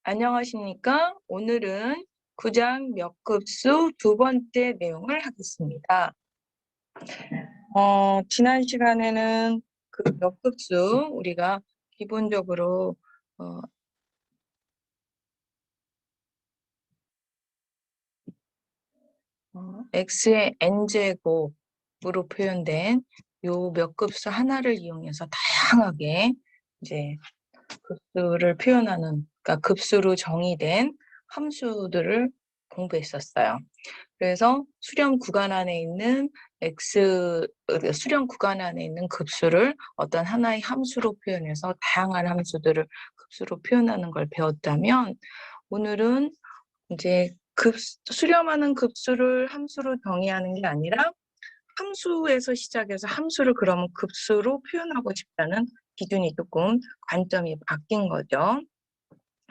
안녕하십니까? 오늘은 구장 몇 급수 두 번째 내용을 하겠습니다. 지난 시간에는 그 몇 급수 우리가 기본적으로 어, x의 n제곱으로 표현된 요 몇 급수 하나를 이용해서 다양하게 이제 급수를 표현하는, 그러니까 급수로 정의된 함수들을 공부했었어요. 그래서 수렴 구간 안에 있는 수렴 구간 안에 있는 급수를 어떤 하나의 함수로 표현해서 다양한 함수들을 급수로 표현하는 걸 배웠다면, 오늘은 이제 수렴하는 급수를 함수로 정의하는 게 아니라 함수에서 시작해서 함수를 그러면 급수로 표현하고 싶다는 기준이 조금 관점이 바뀐 거죠.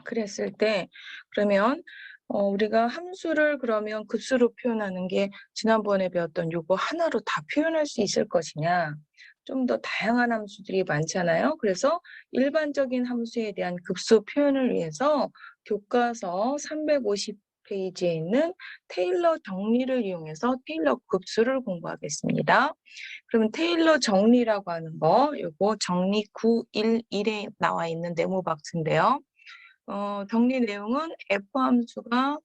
그랬을 때 그러면 우리가 함수를 그러면 급수로 표현하는 게 지난번에 배웠던 요거 하나로 다 표현할 수 있을 것이냐, 좀 더 다양한 함수들이 많잖아요. 그래서 일반적인 함수에 대한 급수 표현을 위해서 교과서 350페이지에 있는 테일러 정리를 이용해서 테일러 급수를 공부하겠습니다. 그러면 테일러 정리라고 하는 거, 요거 정리 911에 나와 있는 네모 박스인데요. 정리 내용은 F 함수가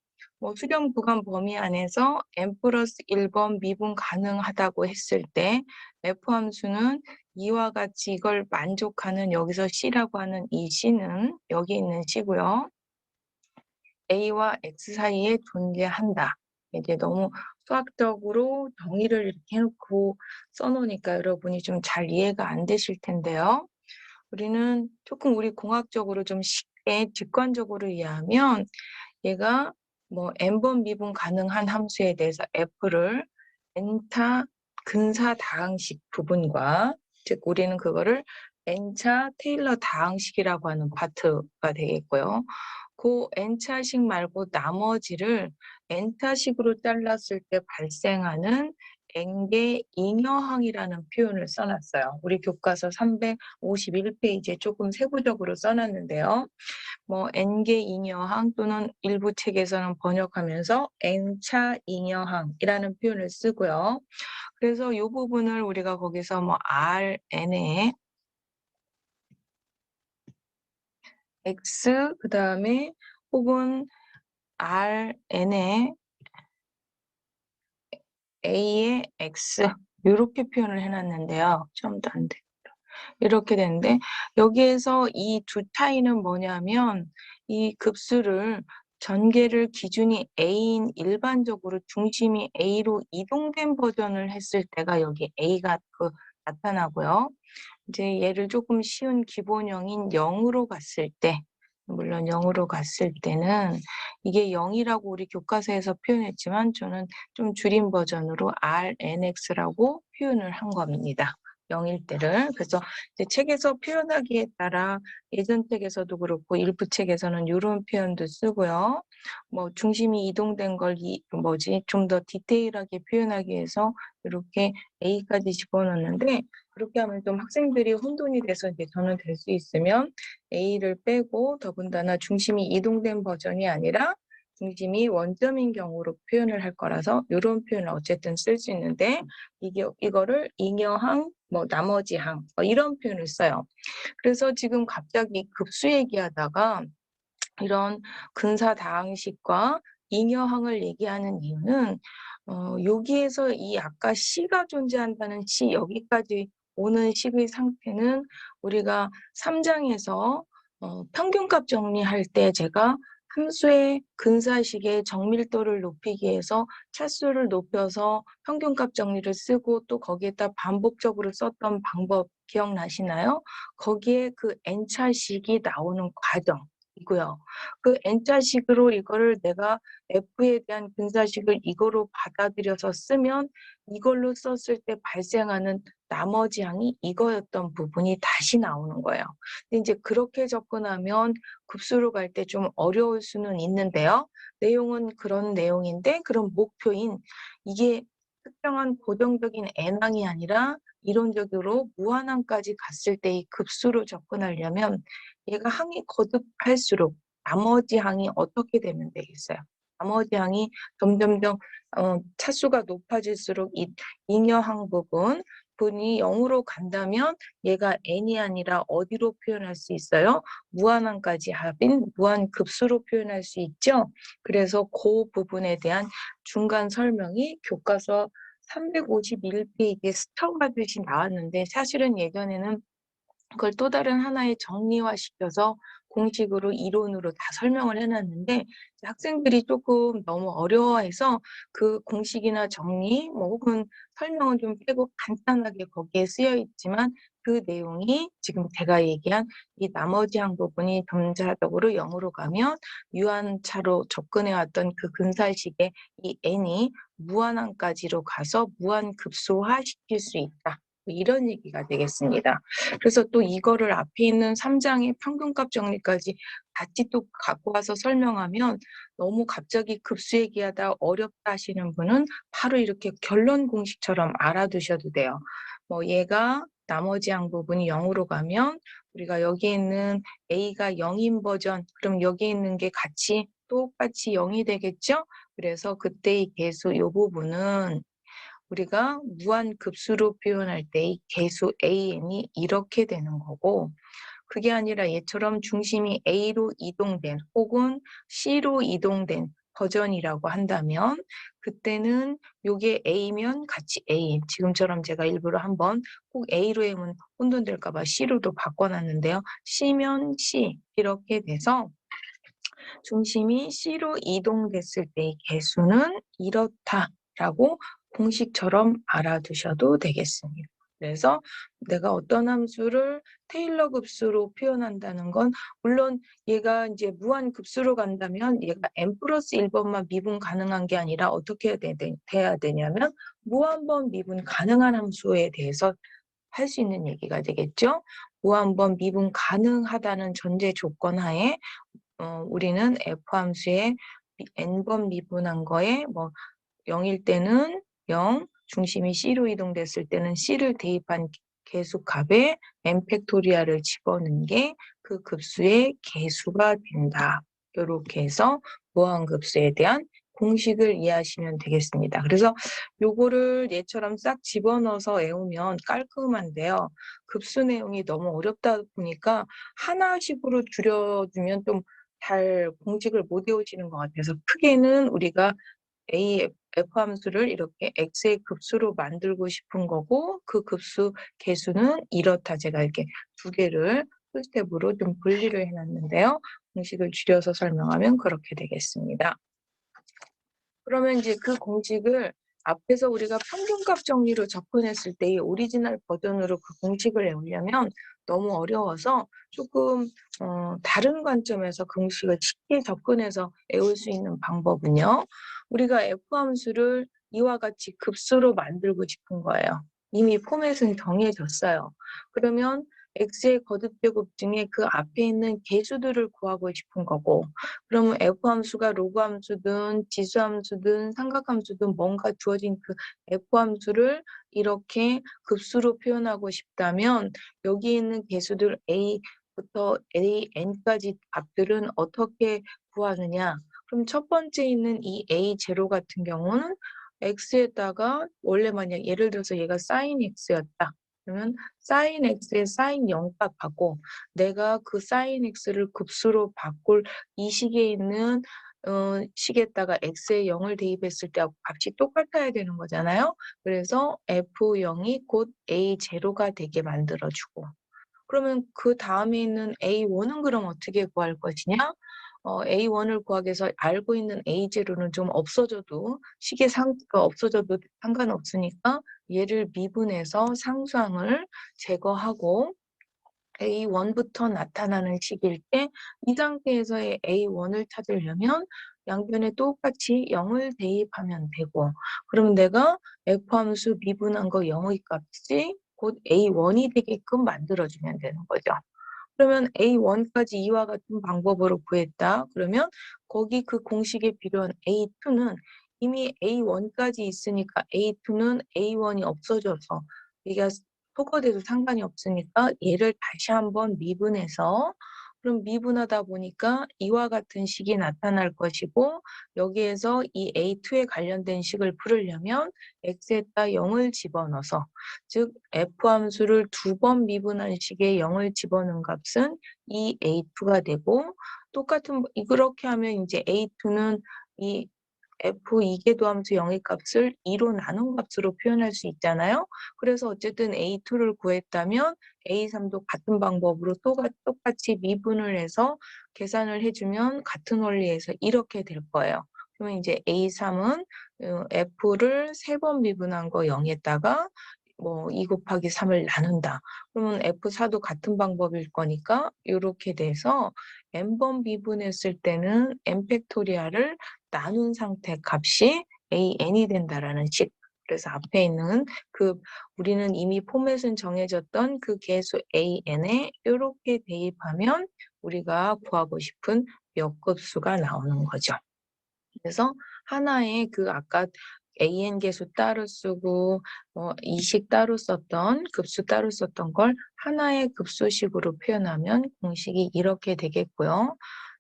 수렴 구간 범위 안에서 n 플러스 1번 미분 가능하다고 했을 때 F 함수는 이와 같이 이걸 만족하는, 여기서 C라고 하는 이 C는 여기 있는 C고요. A와 X 사이에 존재한다. 이제 너무 수학적으로 정의를 이렇게 해놓고 써놓으니까 여러분이 좀 잘 이해가 안 되실 텐데요. 우리는 조금 우리 공학적으로 좀 쉽게 직관적으로 이해하면, 얘가 n번 미분 가능한 함수에 대해서 f를 n차 근사 다항식 부분과, 즉 우리는 그거를 n차 테일러 다항식이라고 하는 파트가 되겠고요. 그 n차식 말고 나머지를 n차식으로 잘랐을 때 발생하는 n개 잉여항이라는 표현을 써놨어요. 우리 교과서 351페이지에 조금 세부적으로 써놨는데요. n개 잉여항 또는 일부 책에서는 번역하면서 n차 잉여항이라는 표현을 쓰고요. 그래서 이 부분을 우리가 거기서 rn에 x 그 다음에 혹은 rn에 a의 x 이렇게 표현을 해놨는데요. 좀더 안 돼. 이렇게 되는데, 여기에서 이 두 차이는 뭐냐면, 이 급수를 전개를 기준이 A인 일반적으로 중심이 A로 이동된 버전을 했을 때가 여기 A가 나타나고요. 이제 얘를 조금 쉬운 기본형인 0으로 갔을 때, 물론 0으로 갔을 때는 이게 0이라고 우리 교과서에서 표현했지만 저는 좀 줄인 버전으로 RNX라고 표현을 한 겁니다. 0일 때를. 그래서 이제 책에서 표현하기에 따라 예전 책에서도 그렇고 일부 책에서는 이런 표현도 쓰고요. 중심이 이동된 걸 좀 더 디테일하게 표현하기 위해서 이렇게 A까지 집어넣는데, 그렇게 하면 좀 학생들이 혼돈이 돼서 이제 저는 될 수 있으면 A를 빼고, 더군다나 중심이 이동된 버전이 아니라 중심이 원점인 경우로 표현을 할 거라서 이런 표현을 어쨌든 쓸 수 있는데, 이거를 잉여항, 나머지 항 이런 표현을 써요. 그래서 지금 갑자기 급수 얘기하다가 이런 근사다항식과 잉여항을 얘기하는 이유는 여기에서 이 아까 C가 존재한다는 C, 여기까지 오는 식의 상태는 우리가 3장에서 평균값 정리할 때 제가 함수의 근사식의 정밀도를 높이기 위해서 차수를 높여서 평균값 정리를 쓰고 또 거기에다 반복적으로 썼던 방법 기억나시나요? 거기에 그 n차식이 나오는 과정이고요. 그 n자식으로 이거를 내가 f에 대한 근사식을 이거로 받아들여서 쓰면 이걸로 썼을 때 발생하는 나머지 항이 이거였던 부분이 다시 나오는 거예요. 근데 이제 그렇게 접근하면 급수로 갈 때 좀 어려울 수는 있는데요. 내용은 그런 내용인데, 그런 목표인 이게 특정한 고정적인 n항이 아니라 이론적으로 무한항까지 갔을 때 이 급수로 접근하려면 얘가 항이 거듭할수록 나머지 항이 어떻게 되면 되겠어요? 나머지 항이 점점점 차수가 높아질수록 이 잉여항 부분이 0으로 간다면 얘가 n이 아니라 어디로 표현할 수 있어요? 무한항까지 합인 무한급수로 표현할 수 있죠? 그래서 그 부분에 대한 중간 설명이 교과서 351페이지에 스쳐가듯이 나왔는데 사실은 예전에는 그걸 또 다른 하나의 정리화시켜서 공식으로 이론으로 다 설명을 해놨는데 학생들이 조금 너무 어려워해서 그 공식이나 정리 혹은 설명은 좀 빼고 간단하게 거기에 쓰여 있지만 그 내용이 지금 제가 얘기한 이 나머지 한 부분이 점차적으로 0으로 가면 유한차로 접근해왔던 그 근살식의 이 n이 무한항까지로 가서 무한급소화 시킬 수 있다. 이런 얘기가 되겠습니다. 그래서 또 이거를 앞에 있는 3장의 평균값 정리까지 같이 또 갖고 와서 설명하면 너무 갑자기 급수 얘기하다 어렵다 하시는 분은 바로 이렇게 결론 공식처럼 알아두셔도 돼요. 얘가 나머지 항 부분이 0으로 가면 우리가 여기 있는 A가 0인 버전, 그럼 여기 있는 게 같이 똑같이 0이 되겠죠? 그래서 그때의 계수 이 부분은 우리가 무한급수로 표현할 때 이 계수 an이 이렇게 되는 거고 그게 아니라 얘처럼 중심이 a로 이동된 혹은 c로 이동된 버전이라고 한다면 그때는 요게 a면 같이 a 지금처럼 제가 일부러 한번 꼭 a로 하면 혼돈될까 봐 c로도 바꿔놨는데요. c면 c 이렇게 돼서 중심이 C로 이동됐을 때의 개수는 이렇다라고 공식처럼 알아두셔도 되겠습니다. 그래서 내가 어떤 함수를 테일러 급수로 표현한다는 건 물론 얘가 이제 무한 급수로 간다면 얘가 n 플러스 1번만 미분 가능한 게 아니라 어떻게 돼야 되냐면 무한번 미분 가능한 함수에 대해서 할 수 있는 얘기가 되겠죠. 무한번 미분 가능하다는 전제 조건 하에 우리는 F함수에 n번 미분한 거에 0일 때는 0, 중심이 C로 이동됐을 때는 C를 대입한 계수값에 n 팩토리얼을 집어넣은 게 그 급수의 계수가 된다. 이렇게 해서 무한급수에 대한 공식을 이해하시면 되겠습니다. 그래서 요거를 얘처럼 싹 집어넣어서 외우면 깔끔한데요. 급수 내용이 너무 어렵다 보니까 하나씩으로 줄여주면 좀 잘 공식을 못 외우시는 것 같아서 크게는 우리가 F함수를 이렇게 X의 급수로 만들고 싶은 거고 그 급수 개수는 이렇다. 제가 이렇게 두 개를 풀스텝으로 좀 분리를 해놨는데요. 공식을 줄여서 설명하면 그렇게 되겠습니다. 그러면 이제 그 공식을 앞에서 우리가 평균값 정리로 접근했을 때의 오리지널 버전으로 그 공식을 외우려면 너무 어려워서 조금 다른 관점에서 그 공식을 쉽게 접근해서 외울 수 있는 방법은요. 우리가 F함수를 이와 같이 급수로 만들고 싶은 거예요. 이미 포맷은 정해졌어요. 그러면 X의 거듭제곱 중에 그 앞에 있는 개수들을 구하고 싶은 거고 그러면 F함수가 로그함수든 지수함수든 삼각함수든 뭔가 주어진 그 F함수를 이렇게 급수로 표현하고 싶다면 여기 있는 개수들 A부터 AN까지 값들은 어떻게 구하느냐. 그럼 첫 번째 있는 이 A0 같은 경우는 X에다가 원래 만약 예를 들어서 얘가 sin X였다. 그러면 sin X의 sin 0값하고 내가 그 sin X를 급수로 바꿀 이 식에 있는 식에다가 x의 0을 대입했을 때 값이 똑같아야 되는 거잖아요. 그래서 f0이 곧 a0가 되게 만들어주고 그러면 그 다음에 있는 A1은 그럼 어떻게 구할 것이냐? A1을 구하기 위해서 알고 있는 A0는 좀 없어져도 식의 상가 없어져도 상관없으니까 얘를 미분해서 상수항을 제거하고 A1부터 나타나는 식일 때 이 상태에서의 A1을 찾으려면 양변에 똑같이 0을 대입하면 되고 그러면 내가 F함수 미분한 거 0의 값이 곧 A1이 되게끔 만들어주면 되는 거죠. 그러면 A1까지 이와 같은 방법으로 구했다. 그러면 거기 그 공식에 필요한 A2는 이미 A1까지 있으니까 A2는 A1이 없어져서 얘가 소거돼도 상관이 없으니까 얘를 다시 한번 미분해서 그럼 미분하다 보니까 이와 같은 식이 나타날 것이고 여기에서 이 A2에 관련된 식을 풀으려면 x에다 0을 집어넣어서 즉 f 함수를 2번 미분한 식에 0을 집어넣은 값은 이 A2가 되고 똑같은 그렇게 하면 이제 A2는 이 f 이계도함수 영의 값을 2로 나눈 값으로 표현할 수 있잖아요. 그래서 어쨌든 A2를 구했다면 A3도 같은 방법으로 똑같이 미분을 해서 계산을 해주면 같은 원리에서 이렇게 될 거예요. 그러면 이제 A3은 F를 3번 미분한 거 0에다가 뭐 2 곱하기 3을 나눈다. 그러면 F4도 같은 방법일 거니까 이렇게 돼서 n번 미분했을 때는 n 팩토리얼을 나눈 상태 값이 an이 된다라는 식. 그래서 앞에 있는 우리는 이미 포맷은 정해졌던 그 계수 an에 이렇게 대입하면 우리가 구하고 싶은 몇 급수가 나오는 거죠. 그래서 하나의 아까 an 계수 따로 쓰고 이식 따로 썼던 급수 따로 썼던 걸 하나의 급수식으로 표현하면 공식이 이렇게 되겠고요.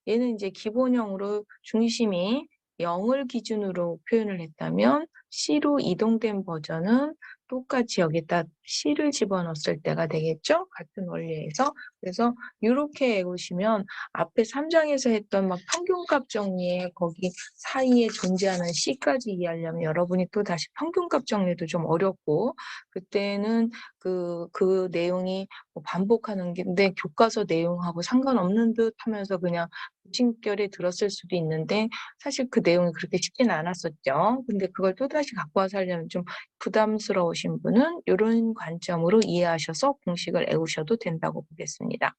얘는 이제 기본형으로 중심이 0을 기준으로 표현을 했다면 C로 이동된 버전은 똑같이 여기다 C를 집어넣었을 때가 되겠죠? 같은 원리에서. 그래서 이렇게 외우시면 앞에 3장에서 했던 막 평균값 정리에 거기 사이에 존재하는 C까지 이해하려면 여러분이 또 다시 평균값 정리도 좀 어렵고 그때는 그 내용이 뭐 반복하는 게인데 교과서 내용하고 상관없는 듯 하면서 그냥 무심결에 들었을 수도 있는데 사실 그 내용이 그렇게 쉽지는 않았었죠. 근데 그걸 또다시 갖고 와서 하려면 좀 부담스러우신 분은 이런 관점으로 이해하셔서 공식을 외우셔도 된다고 보겠습니다.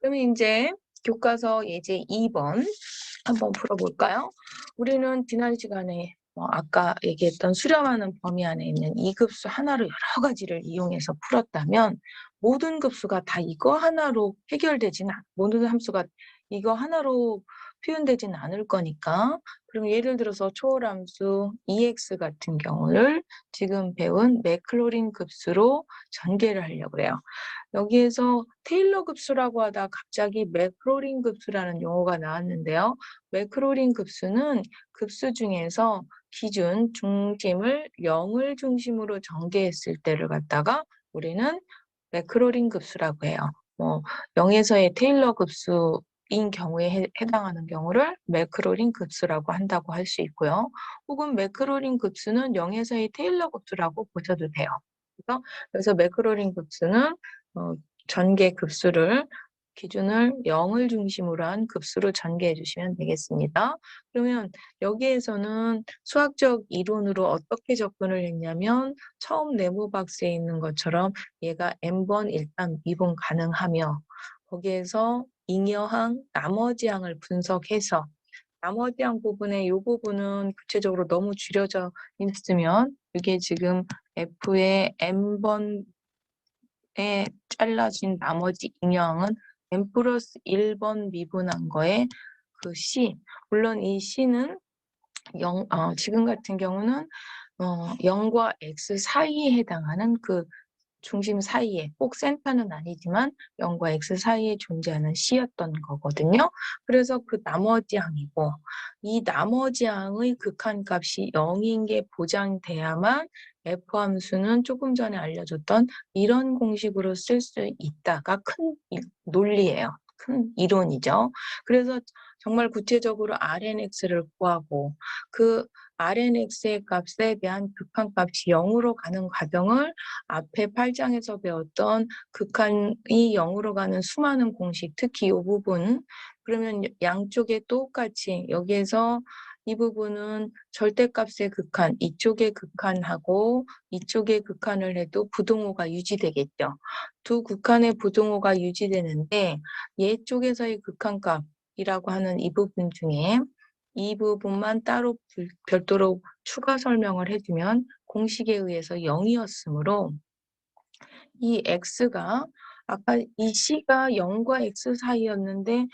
그러면 이제 교과서 예제 2번 한번 풀어볼까요? 우리는 지난 시간에 아까 얘기했던 수렴하는 범위 안에 있는 이 급수 하나로 여러 가지를 이용해서 풀었다면 모든 급수가 다 이거 하나로 모든 함수가 이거 하나로 표현되지는 않을 거니까 그럼 예를 들어서 초월함수 EX 같은 경우를 지금 배운 매클로린 급수로 전개를 하려고 해요. 여기에서 테일러 급수라고 하다 갑자기 매크로린 급수라는 용어가 나왔는데요. 매크로린 급수는 급수 중에서 기준 중심을 0을 중심으로 전개했을 때를 갖다가 우리는 매크로린 급수라고 해요. 0에서의 테일러 급수인 경우에 해당하는 경우를 매크로린 급수라고 한다고 할 수 있고요. 혹은 매크로린 급수는 0에서의 테일러 급수라고 보셔도 돼요. 그래서 매크로린 급수는 전개 급수를 기준을 0을 중심으로 한 급수로 전개해 주시면 되겠습니다. 그러면 여기에서는 수학적 이론으로 어떻게 접근을 했냐면 처음 네모 박스에 있는 것처럼 얘가 n번 일단 미분 가능하며 거기에서 잉여항, 나머지 항을 분석해서 나머지 항 부분에 이 부분은 구체적으로 너무 줄여져 있으면 이게 지금 F의 n번에 잘라진 나머지 잉여항은 n 플러스 1번 미분한 거에 그 C, 물론 이 C는 지금 같은 경우는 0과 X 사이에 해당하는 중심 사이에 꼭 센터는 아니지만 0과 X 사이에 존재하는 C였던 거거든요. 그래서 그 나머지 항이고 이 나머지 항의 극한값이 0인 게 보장돼야만 F 함수는 조금 전에 알려줬던 이런 공식으로 쓸 수 있다가 큰 논리예요. 큰 이론이죠. 그래서 정말 구체적으로 RNX를 구하고 그 RNX의 값에 대한 극한값이 0으로 가는 과정을 앞에 8장에서 배웠던 극한이 0으로 가는 수많은 공식, 특히 이 부분, 그러면 양쪽에 똑같이 여기에서 이 부분은 절대값의 극한, 이쪽의 극한하고 이쪽의 극한을 해도 부동호가 유지되겠죠. 두 극한의 부동호가 유지되는데 얘 쪽에서의 극한값이라고 하는 이 부분 중에 이 부분만 따로 별도로 추가 설명을 해주면 공식에 의해서 0이었으므로 이 x가 아까 이 c가 0과 x 사이였는데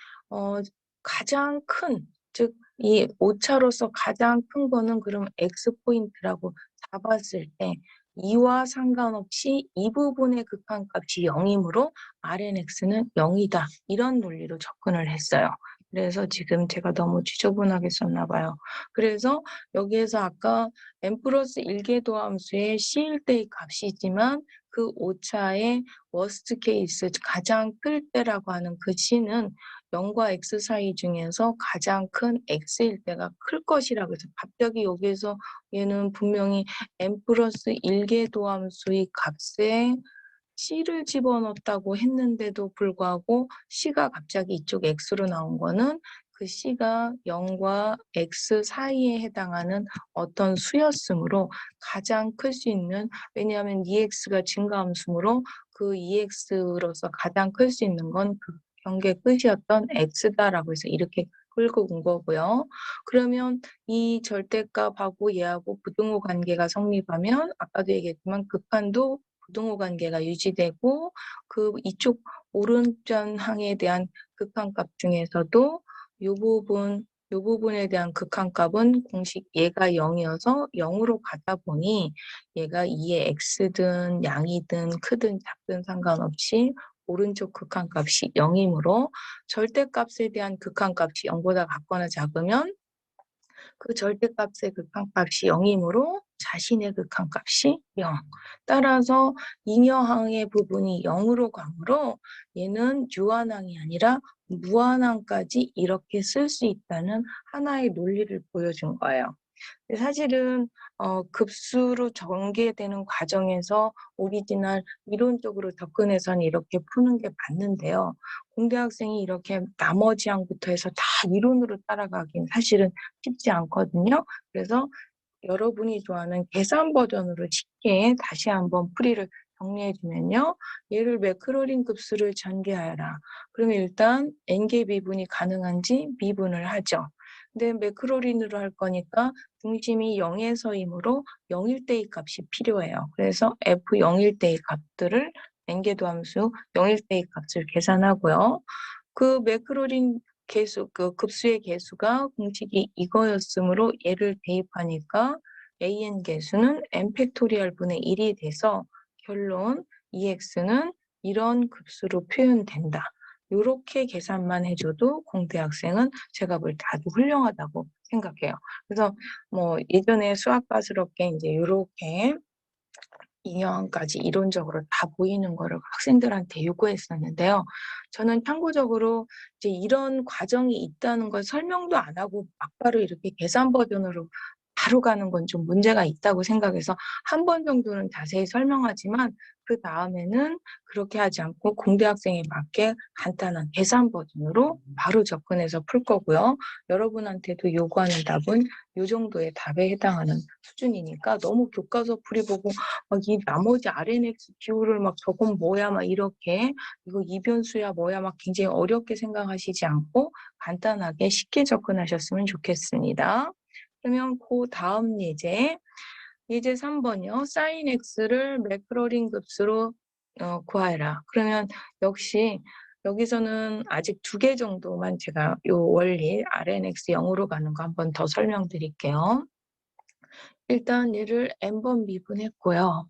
가장 큰, 즉 이 오차로서 가장 큰 거는 그럼 x 포인트라고 잡았을 때 2와 상관없이 이 부분의 극한값이 0이므로 Rnx는 0이다. 이런 논리로 접근을 했어요. 그래서 지금 제가 너무 지저분하게 썼나 봐요. 그래서 여기에서 아까 n 플러스 1개 함수의 C일 때의 값이지만 그 오차의 worst case, 가장 클 때라고 하는 그 C는 0과 x 사이 중에서 가장 큰 x일 때가 클 것이라고 해서 갑자기 여기에서 얘는 분명히 n 플러스 1개 도함수의 값에 c를 집어넣었다고 했는데도 불구하고 c가 갑자기 이쪽 x로 나온 거는 그 c가 0과 x 사이에 해당하는 어떤 수였으므로 가장 클 수 있는, 왜냐하면 ex가 증가함수므로 그 ex로서 가장 클 수 있는 건 그 경계 끝이었던 x다라고 해서 이렇게 끌고 온 거고요. 그러면 이 절대값하고 얘하고 부등호 관계가 성립하면 아까도 얘기했지만 극한도 부등호 관계가 유지되고 그 이쪽 오른편 항에 대한 극한값 중에서도 요 부분에 대한 극한값은 공식 얘가 0이어서 0으로 가다 보니 얘가 2의 x든 양이든 크든 작든 상관없이 오른쪽 극한값이 0이므로 절대값에 대한 극한값이 0보다 같거나 작으면 그 절대값의 극한값이 0이므로 자신의 극한값이 0. 따라서 잉여항의 부분이 0으로 가므로 얘는 유한항이 아니라 무한항까지 이렇게 쓸 수 있다는 하나의 논리를 보여준 거예요. 사실은 급수로 전개되는 과정에서 오리지널 이론적으로 접근해서는 이렇게 푸는 게 맞는데요. 공대 학생이 이렇게 나머지 항부터 해서 다 이론으로 따라가긴 사실은 쉽지 않거든요. 그래서 여러분이 좋아하는 계산 버전으로 쉽게 다시 한번 풀이를 정리해주면요. 얘를 매크로린 급수를 전개하여라. 그러면 일단 n개 미분이 가능한지 미분을 하죠. 근데 매크로린으로 할 거니까 중심이 0에서이므로 0일 때의 값이 필요해요. 그래서 f 0일 때의 값들을 n개도 함수 0일 때의 값을 계산하고요. 그 매크로린 개수, 그 급수의 개수가 공식이 이거였으므로 얘를 대입하니까 an 개수는 n 팩토리얼 분의 1이 돼서 결론 ex는 이런 급수로 표현된다. 이렇게 계산만 해줘도 공대 학생은 제가 볼 때 아주 훌륭하다고 생각해요. 그래서 뭐 예전에 수학과스럽게 이제 이렇게 2년까지 이론적으로 다 보이는 거를 학생들한테 요구했었는데요. 저는 참고적으로 이제 이런 과정이 있다는 걸 설명도 안 하고 막바로 이렇게 계산 버전으로 바로 가는 건 좀 문제가 있다고 생각해서 한 번 정도는 자세히 설명하지만 그 다음에는 그렇게 하지 않고 공대 학생에 맞게 간단한 계산 버전으로 바로 접근해서 풀 거고요. 여러분한테도 요구하는 답은 이 정도의 답에 해당하는 수준이니까 너무 교과서 풀이 보고 막 이 나머지 RNX 기호를 막 저건 뭐야 막 이렇게 이거 이변수야 뭐야 막 굉장히 어렵게 생각하시지 않고 간단하게 쉽게 접근하셨으면 좋겠습니다. 그러면 그 다음 예제 3번이요. sin x를 매크로린 급수로 구하라. 그러면 역시 여기서는 아직 2개 정도만 제가 요 원리 RNX 0으로 가는 거 한번 더 설명드릴게요. 일단 얘를 n번 미분했고요.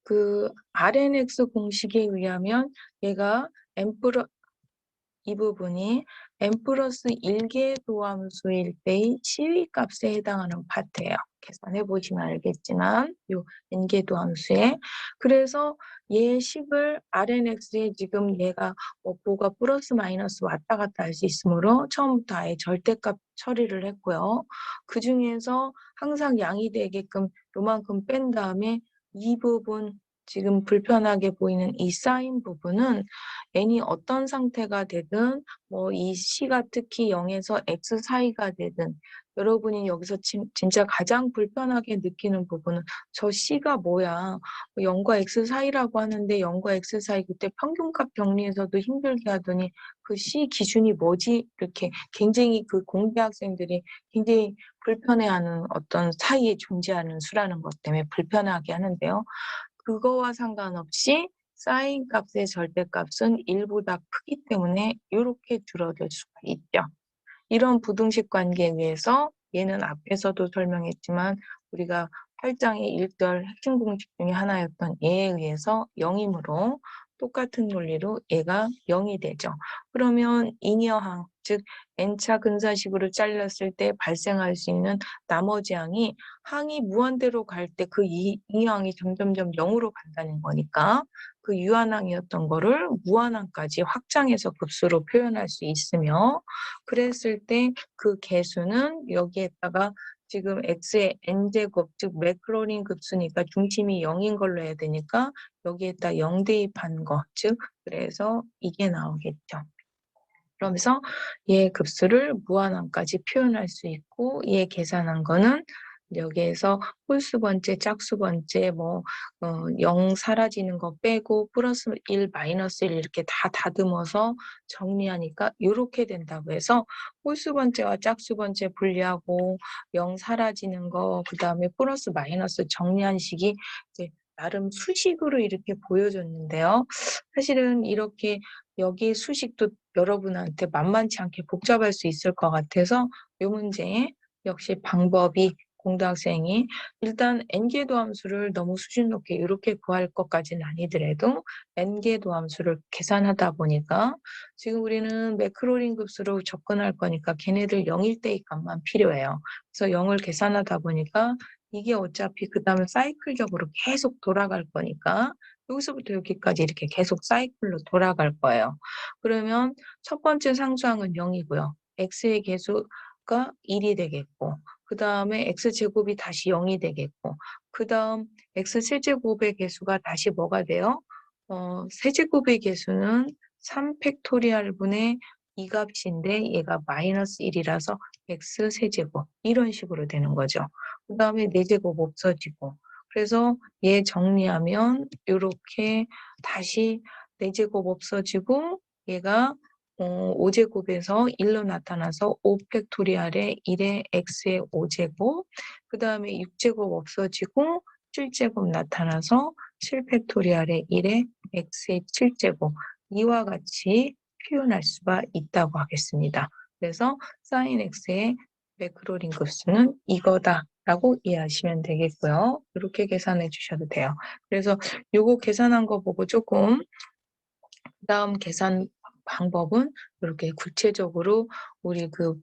그 RNX 공식에 의하면 얘가 이 부분이 n 플러스 1개 도함수일 때의 시위값에 해당하는 파트예요. 계산해 보시면 알겠지만 요 n개 도함수에 그래서 얘 식을 RNX에 지금 얘가 뭐가 플러스 마이너스 왔다 갔다 할 수 있으므로 처음부터 아예 절대값 처리를 했고요. 그 중에서 항상 양이 되게끔 요만큼 뺀 다음에 이 부분 지금 불편하게 보이는 이 사인 부분은 n이 어떤 상태가 되든 뭐 이 c가 특히 0에서 x 사이가 되든 여러분이 여기서 진짜 가장 불편하게 느끼는 부분은 저 c가 뭐야 0과 x 사이라고 하는데 0과 x 사이 그때 평균값 정리해서도 힘들게 하더니 그 c 기준이 뭐지 이렇게 굉장히 그 공대 학생들이 굉장히 불편해하는 어떤 사이에 존재하는 수라는 것 때문에 불편하게 하는데요. 그거와 상관없이 사인 값의 절대값은 1보다 크기 때문에 이렇게 줄어들 수가 있죠. 이런 부등식 관계에 의해서 얘는 앞에서도 설명했지만 우리가 8장의 1절 핵심 공식 중에 하나였던 얘에 의해서 0이므로 똑같은 논리로 얘가 0이 되죠. 그러면 잉여항, 즉 n차 근사식으로 잘렸을 때 발생할 수 있는 나머지 항이 항이 무한대로 갈 때 그 잉여항이 점점점 0으로 간다는 거니까 그 유한항이었던 거를 무한항까지 확장해서 급수로 표현할 수 있으며, 그랬을 때 그 개수는 여기에다가 지금 x의 n제곱, 즉 매크로닌 급수니까 중심이 0인 걸로 해야 되니까 여기에다 0 대입한 거, 즉 그래서 이게 나오겠죠. 그러면서 얘 급수를 무한항까지 표현할 수 있고, 얘 계산한 거는 여기에서 홀수 번째, 짝수 번째, 0 사라지는 거 빼고 플러스 1, 마이너스 1 이렇게 다 다듬어서 정리하니까 이렇게 된다고 해서 홀수 번째와 짝수 번째 분리하고 0 사라지는 거, 그 다음에 플러스 마이너스 정리한 식이 이제 나름 수식으로 이렇게 보여줬는데요. 사실은 이렇게 여기 수식도 여러분한테 만만치 않게 복잡할 수 있을 것 같아서 이 문제 역시 방법이 공대학생이 일단 n개도 함수를 너무 수준 높게 이렇게 구할 것까지는 아니더라도 n개도 함수를 계산하다 보니까 지금 우리는 매크로린 급수로 접근할 거니까 걔네들 0일 때의 값만 필요해요. 그래서 0을 계산하다 보니까 이게 어차피 그 다음에 사이클적으로 계속 돌아갈 거니까 여기서부터 여기까지 이렇게 계속 사이클로 돌아갈 거예요. 그러면 첫 번째 상수항은 0이고요. x의 개수가 1이 되겠고, 그 다음에 x제곱이 다시 0이 되겠고, 그 다음 x세제곱의 개수가 다시 뭐가 돼요? 세제곱의 개수는 3팩토리얼 분의 이 값인데 얘가 마이너스 1이라서 x세제곱 이런 식으로 되는 거죠. 그 다음에 4제곱 없어지고, 그래서 얘 정리하면 이렇게 다시 4제곱 없어지고 얘가 5제곱에서 1로 나타나서 5팩토리얼의 1의 x의 5제곱, 그 다음에 6제곱 없어지고 7제곱 나타나서 7팩토리얼의 1의 x의 7제곱, 이와 같이 표현할 수가 있다고 하겠습니다. 그래서 sin x의 매크로린 급수는 이거다라고 이해하시면 되겠고요. 이렇게 계산해 주셔도 돼요. 그래서 요거 계산한 거 보고 조금 그다음 계산 방법은 이렇게 구체적으로 우리 그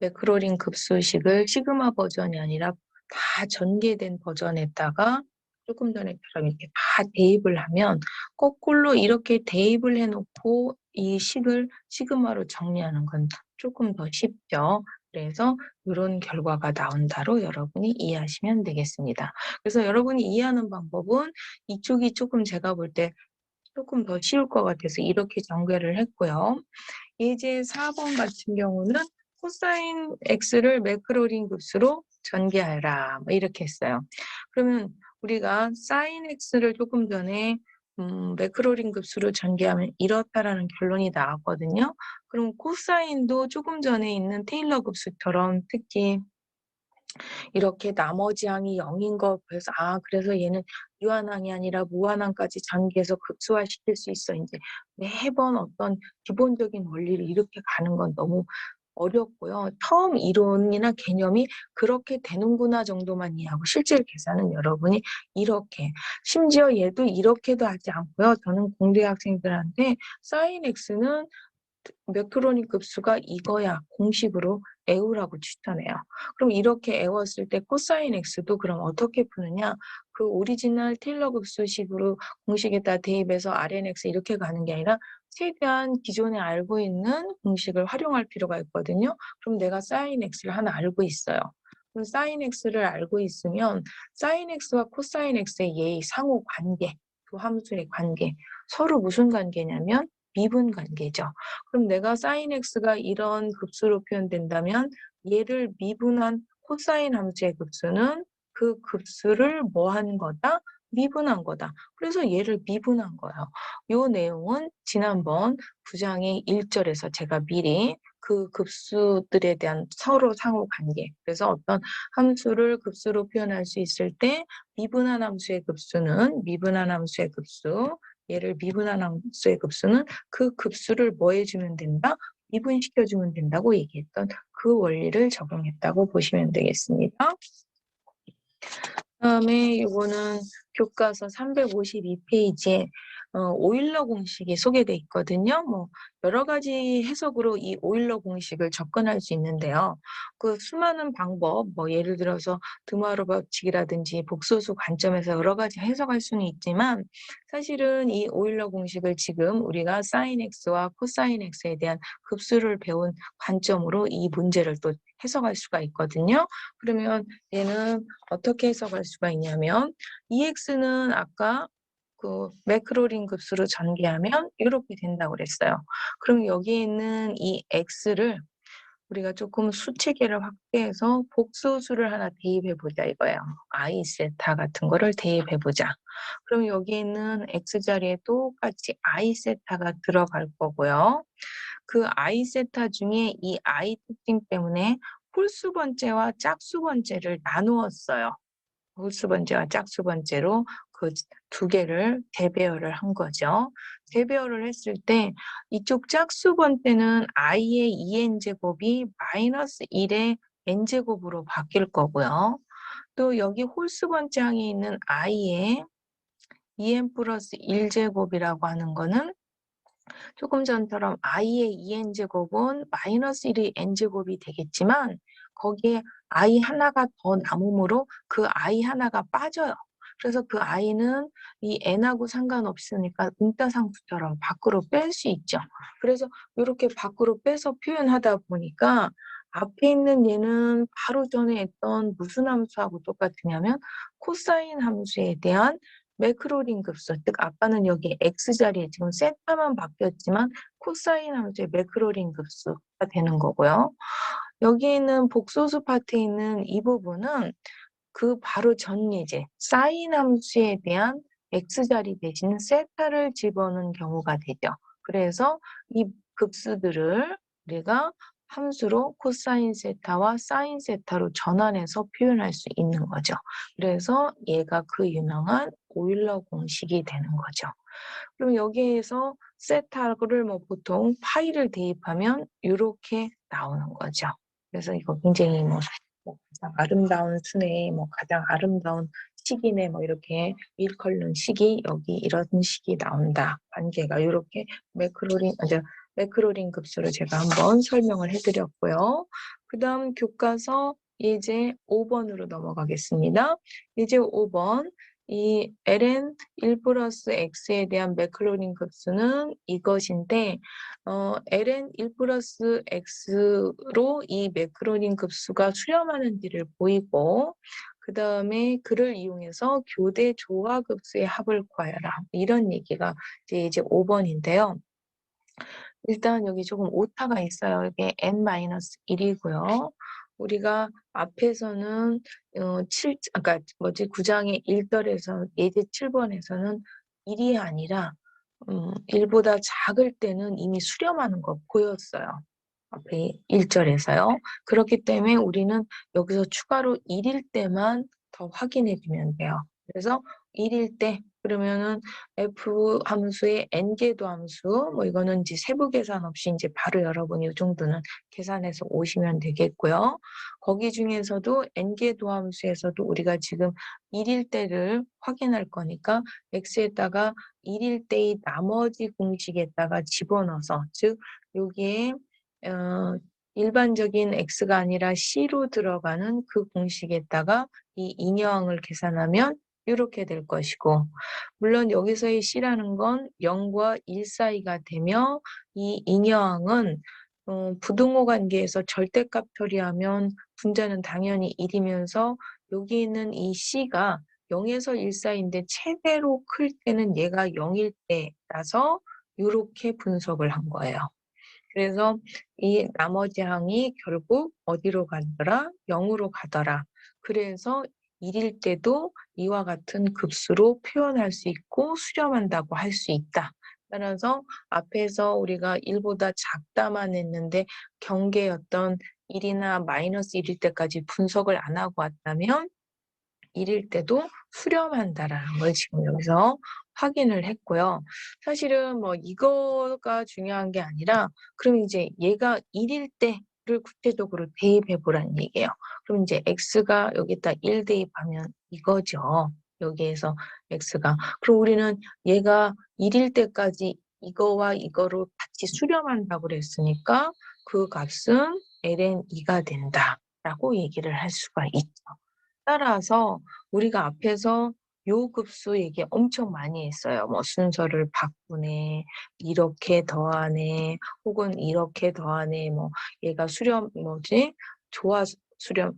매크로린 급수식을 시그마 버전이 아니라 다 전개된 버전에다가 조금 전에처럼 이렇게 다 대입을 하면 거꾸로 이렇게 대입을 해놓고 이 식을 시그마로 정리하는 건 조금 더 쉽죠. 그래서 이런 결과가 나온다로 여러분이 이해하시면 되겠습니다. 그래서 여러분이 이해하는 방법은 이쪽이 조금 제가 볼 때 조금 더 쉬울 것 같아서 이렇게 전개를 했고요. 예제 4번 같은 경우는 코사인 x를 매크로린 급수로 전개하라 이렇게 했어요. 그러면 우리가 사인 x를 조금 전에 매크로린 급수로 전개하면 이렇다라는 결론이 나왔거든요. 그럼 코사인도 조금 전에 있는 테일러 급수처럼 특히 이렇게 나머지 항이 0인 거 그래서 그래서 얘는 유한항이 아니라 무한항까지 전개해서 극소화시킬 수 있어. 이제 매번 어떤 기본적인 원리를 이렇게 가는 건 너무 어렵고요. 처음 이론이나 개념이 그렇게 되는구나 정도만 이해하고 실제 계산은 여러분이 이렇게, 심지어 얘도 이렇게도 하지 않고요. 저는 공대 학생들한테 사인 x는 매크로니 급수가 이거야 공식으로 애우라고 추천해요. 그럼 이렇게 애웠을 때 코사인 x도 그럼 어떻게 푸느냐? 그 오리지널 테일러 급수식으로 공식에다 대입해서 RNX 이렇게 가는 게 아니라 최대한 기존에 알고 있는 공식을 활용할 필요가 있거든요. 그럼 내가 사인 x를 하나 알고 있어요. 그럼 사인 x를 알고 있으면 사인 x와 코사인 x의 얘의 상호 관계, 두 함수의 관계, 서로 무슨 관계냐면 미분 관계죠. 그럼 내가 사인 x가 이런 급수로 표현된다면 얘를 미분한 코사인 함수의 급수는 그 급수를 뭐 한 거다? 미분한 거다. 그래서 얘를 미분한 거예요. 요 내용은 지난번 9장의 1절에서 제가 미리 그 급수들에 대한 서로 상호 관계, 그래서 어떤 함수를 급수로 표현할 수 있을 때 미분한 함수의 급수는 미분한 함수의 급수, 얘를 미분한 함수의 급수는 그 급수를 뭐 해주면 된다? 미분시켜주면 된다고 얘기했던 그 원리를 적용했다고 보시면 되겠습니다. 그다음에 이거는 교과서 352페이지에 오일러 공식이 소개돼 있거든요. 뭐 여러 가지 해석으로 이 오일러 공식을 접근할 수 있는데요. 그 수많은 방법, 뭐 예를 들어서 드마로 법칙이라든지 복소수 관점에서 여러 가지 해석할 수는 있지만 사실은 이 오일러 공식을 지금 우리가 사인 x와 코사인 x에 대한 급수를 배운 관점으로 이 문제를 또 해석할 수가 있거든요. 그러면 얘는 어떻게 해석할 수가 있냐면 EX는 아까 그 매크로린 급수로 전개하면 이렇게 된다고 그랬어요. 그럼 여기에 있는 이 X를 우리가 조금 수체계를 확대해서 복소수를 하나 대입해 보자 이거예요. I 세타 같은 거를 대입해 보자. 그럼 여기 있는 X 자리에 똑같이 I 세타가 들어갈 거고요. 그 I 세타 중에 이 I 특징 때문에 홀수 번째와 짝수 번째를 나누었어요. 홀수 번째와 짝수 번째로 그 두 개를 대배열을 한 거죠. 대배열을 했을 때 이쪽 짝수 번째는 i의 2n제곱이 마이너스 1의 n제곱으로 바뀔 거고요. 또 여기 홀수 번째항에 있는 i의 2n 플러스 1제곱이라고 하는 거는 조금 전처럼 i의 2n제곱은 마이너스 1의 n제곱이 되겠지만 거기에 i 하나가 더 남으므로 그 i 하나가 빠져요. 그래서 그 i는 이 n하고 상관없으니까 음따상수처럼 밖으로 뺄 수 있죠. 그래서 이렇게 밖으로 빼서 표현하다 보니까 앞에 있는 얘는 바로 전에 했던 무슨 함수하고 똑같으냐면 코사인 함수에 대한 매크로린 급수, 즉 아까는 여기 x자리에 지금 세타만 바뀌었지만 코사인 함수의 매크로린 급수가 되는 거고요. 여기 있는 복소수 파트에 있는 이 부분은 그 바로 전 예제 사인 함수에 대한 x자리 대신 세타를 집어넣은 경우가 되죠. 그래서 이 급수들을 우리가 함수로 코사인 세타와 사인 세타로 전환해서 표현할 수 있는 거죠. 그래서 얘가 그 유명한 오일러 공식이 되는 거죠. 그럼 여기에서 세타를 뭐 보통 파이를 대입하면 이렇게 나오는 거죠. 그래서 이거 굉장히 뭐 가장 아름다운 순의 뭐 가장 아름다운 식이네 뭐 이렇게 일컬는 식이 여기 이런 식이 나온다. 관계가 이렇게 매크로린 급수를 제가 한번 설명을 해드렸고요. 그 다음 교과서 예제 5번으로 넘어가겠습니다. 예제 5번 이 ln 1 플러스 x에 대한 매크로린 급수는 이것인데 ln 1 플러스 x로 이 매크로닌 급수가 수렴하는지를 보이고 그 다음에 그를 이용해서 교대 조화 급수의 합을 구하여라. 이런 얘기가 이제 5번인데요. 일단 여기 조금 오타가 있어요. 이게 n-1이고요. 우리가 앞에서는 9장의 1절에서 예제 7번에서는 1이 아니라 1보다 작을 때는 이미 수렴하는 거 보였어요. 앞에 1절에서요. 그렇기 때문에 우리는 여기서 추가로 1일 때만 더 확인해 주면 돼요. 그래서 1일 때 그러면은 f 함수의 n개도 함수 뭐 이거는 이제 세부 계산 없이 이제 바로 여러분이 이 정도는 계산해서 오시면 되겠고요. 거기 중에서도 n개도 함수에서도 우리가 지금 1일 때를 확인할 거니까 x에다가 1일 때의 나머지 공식에다가 집어넣어서 즉 여기에 일반적인 x가 아니라 c로 들어가는 그 공식에다가 이 인여항을 계산하면 이렇게 될 것이고 물론 여기서의 c라는 건 0과 1 사이가 되며 이 인여항은 부등호 관계에서 절대값 처리하면 분자는 당연히 1이면서 여기 있는 이 c가 0에서 1 사이인데 최대로 클 때는 얘가 0일 때라서 이렇게 분석을 한 거예요. 그래서 이 나머지 항이 결국 어디로 가더라? 0으로 가더라. 그래서 1일 때도 이와 같은 급수로 표현할 수 있고 수렴한다고 할 수 있다. 따라서 앞에서 우리가 1보다 작다만 했는데 경계였던 1이나 마이너스 1일 때까지 분석을 안 하고 왔다면 1일 때도 수렴한다라는 걸 지금 여기서 확인을 했고요. 사실은 뭐 이거가 중요한 게 아니라 그럼 이제 얘가 1일 때 구체적으로 대입해 보라는 얘기예요. 그럼 이제 x가 여기다 1 대입하면 이거죠. 여기에서 x가. 그럼 우리는 얘가 1일 때까지 이거와 이거를 같이 수렴한다고 그랬으니까 그 값은 ln 2가 된다라고 얘기를 할 수가 있죠. 따라서 우리가 앞에서 요 급수 얘기 엄청 많이 했어요. 뭐 순서를 바꾸네, 이렇게 더하네, 혹은 이렇게 더하네, 뭐 얘가 수렴 조화 수렴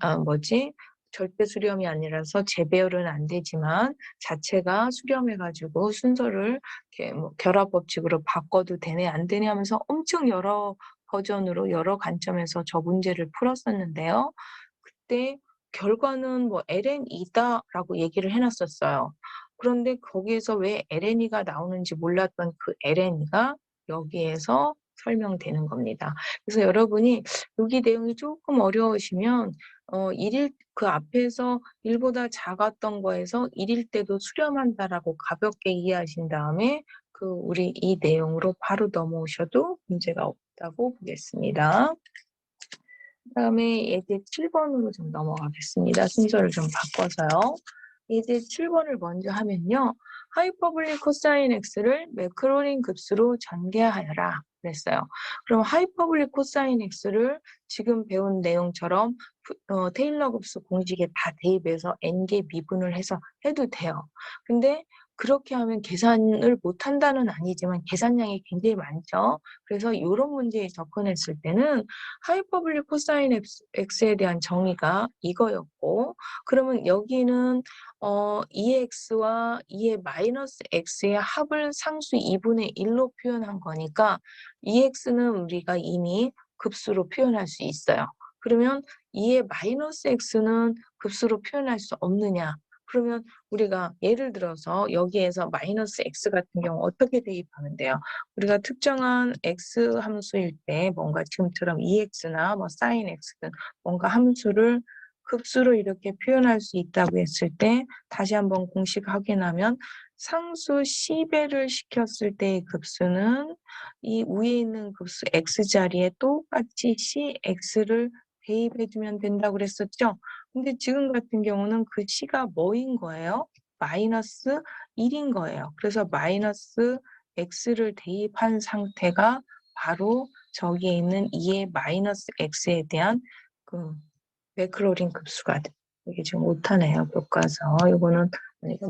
절대 수렴이 아니라서 재배열은 안 되지만 자체가 수렴해가지고 순서를 이렇게 뭐 결합 법칙으로 바꿔도 되네 안 되네 하면서 엄청 여러 버전으로 여러 관점에서 저 문제를 풀었었는데요. 그때 결과는 뭐 ln2다라고 얘기를 해놨었어요. 그런데 거기에서 왜 ln이가 나오는지 몰랐던 그 ln이가 여기에서 설명되는 겁니다. 그래서 여러분이 여기 내용이 조금 어려우시면 1일 그 앞에서 1보다 작았던 거에서 1일 때도 수렴한다라고 가볍게 이해하신 다음에 그 우리 이 내용으로 바로 넘어오셔도 문제가 없다고 보겠습니다. 그다음에 예제 7번으로 좀 넘어가겠습니다. 순서를 좀 바꿔서요. 예제 7번을 먼저 하면요. 하이퍼블릭 코사인 x를 매크로닌 급수로 전개하여라 그랬어요. 그럼 하이퍼블릭 코사인 x를 지금 배운 내용처럼 테일러 급수 공식에 다 대입해서 n개 미분을 해서 해도 돼요. 근데 그렇게 하면 계산을 못한다는 아니지만 계산량이 굉장히 많죠. 그래서 이런 문제에 접근했을 때는 하이퍼블릭 코사인 x에 대한 정의가 이거였고, 그러면 여기는 2x와 2의 마이너스 x의 합을 상수 2분의 1로 표현한 거니까 2x는 우리가 이미 급수로 표현할 수 있어요. 그러면 2의 마이너스 x는 급수로 표현할 수 없느냐? 그러면 우리가 예를 들어서 여기에서 마이너스 x 같은 경우 어떻게 대입하면 돼요? 우리가 특정한 x 함수일 때 뭔가 지금처럼 2x나 뭐 sin x든 뭔가 함수를 급수로 이렇게 표현할 수 있다고 했을 때 다시 한번 공식 확인하면 상수 10배를 시켰을 때의 급수는 이 위에 있는 급수 x 자리에 똑같이 cx를 대입해주면 된다고 그랬었죠. 근데 지금 같은 경우는 그 c가 뭐인 거예요? 마이너스 1인 거예요. 그래서 마이너스 x를 대입한 상태가 바로 저기에 있는 2의 마이너스 x에 대한 그 매크로린 급수가 돼. 이게 지금 못하네요. 교과서. 이거는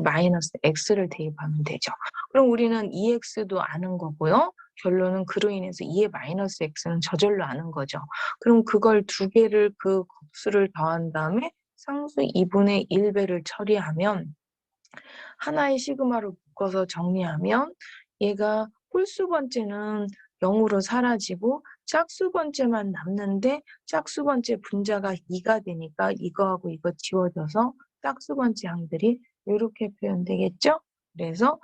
마이너스 x를 대입하면 되죠. 그럼 우리는 2x도 아는 거고요. 결론은 그로 인해서 2의 마이너스 x는 저절로 아는 거죠. 그럼 그걸 두 개를 그 곱수를 더한 다음에 상수 2분의 1배를 처리하면 하나의 시그마로 묶어서 정리하면 얘가 홀수 번째는 0으로 사라지고 짝수 번째만 남는데 짝수 번째 분자가 2가 되니까 이거하고 이거 지워져서 짝수 번째 항들이 이렇게 표현되겠죠? 그래서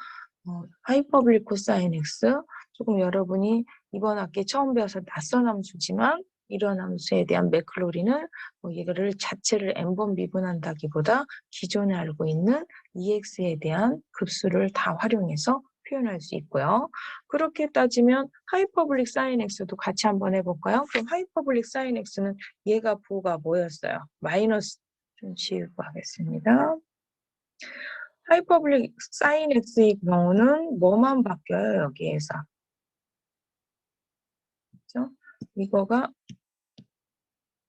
하이퍼블릭 코사인 x 조금 여러분이 이번 학기 처음 배워서 낯선 함수지만 이런 함수에 대한 매클로린을 이거를 자체를 n번 미분한다기보다 기존에 알고 있는 EX에 대한 급수를 다 활용해서 표현할 수 있고요. 그렇게 따지면 하이퍼블릭 사인 X도 같이 한번 해볼까요? 그럼 하이퍼블릭 사인 X는 얘가 부호가 뭐였어요? 마이너스 좀 지우고 하겠습니다. 하이퍼블릭 사인 X의 경우는 뭐만 바뀌어요? 여기에서. 그렇죠? 이거가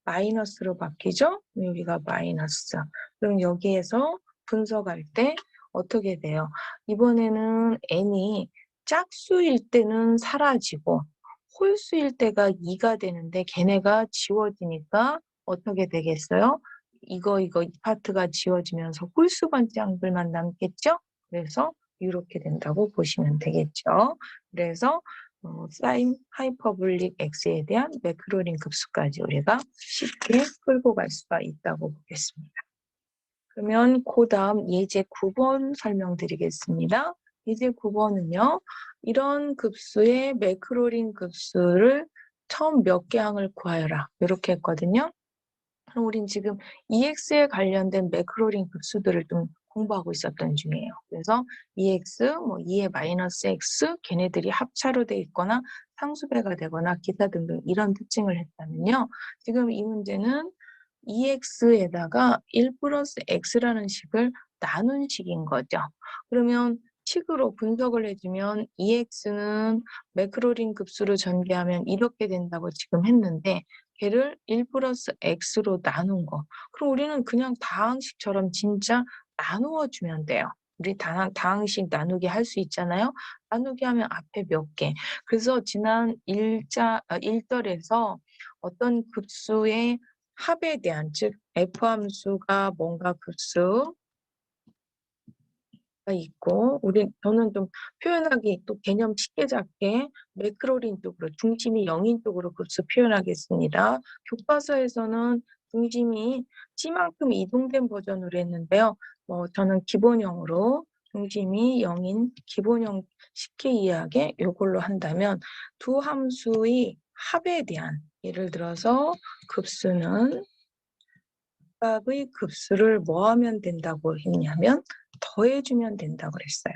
마이너스로 바뀌죠? 여기가 마이너스. 그럼 여기에서 분석할 때 어떻게 돼요? 이번에는 n이 짝수일 때는 사라지고 홀수일 때가 2가 되는데 걔네가 지워지니까 어떻게 되겠어요? 이거 이 파트가 지워지면서 홀수 번째항들만 남겠죠? 그래서 이렇게 된다고 보시면 되겠죠. 그래서 사인 하이퍼블릭 x에 대한 매크로린 급수까지 우리가 쉽게 끌고 갈 수가 있다고 보겠습니다. 그러면 그 다음 예제 9번 설명드리겠습니다. 예제 9번은요. 이런 급수의 매크로린 급수를 처음 몇 개 항을 구하여라. 이렇게 했거든요. 그럼 우린 지금 EX에 관련된 매크로린 급수들을 좀 공부하고 있었던 중이에요. 그래서 2x, 뭐 2의 마이너스 x, 걔네들이 합차로 돼 있거나 상수배가 되거나 기타 등등 이런 특징을 했다면요. 지금 이 문제는 2x에다가 1 플러스 x라는 식을 나눈 식인 거죠. 그러면 식으로 분석을 해주면 2x는 매크로린 급수로 전개하면 이렇게 된다고 지금 했는데 걔를 1 플러스 x로 나눈 거. 그럼 우리는 그냥 다항식처럼 진짜 나누어 주면 돼요. 우리 다항식 나누기 할 수 있잖아요. 나누기 하면 앞에 몇 개. 그래서 지난 1절에서 어떤 급수의 합에 대한, 즉 F 함수가 뭔가 급수가 있고, 저는 좀 표현하기 또 개념 쉽게 잡게 매크로린 쪽으로, 중심이 0인 쪽으로 급수 표현하겠습니다. 교과서에서는 중심이 C만큼 이동된 버전으로 했는데요. 저는 기본형으로 중심이 0인 기본형 쉽게 이해하게 이걸로 한다면 두 함수의 합에 대한, 예를 들어서 급수는 각각의 급수를 뭐 하면 된다고 했냐면 더해주면 된다고 그랬어요.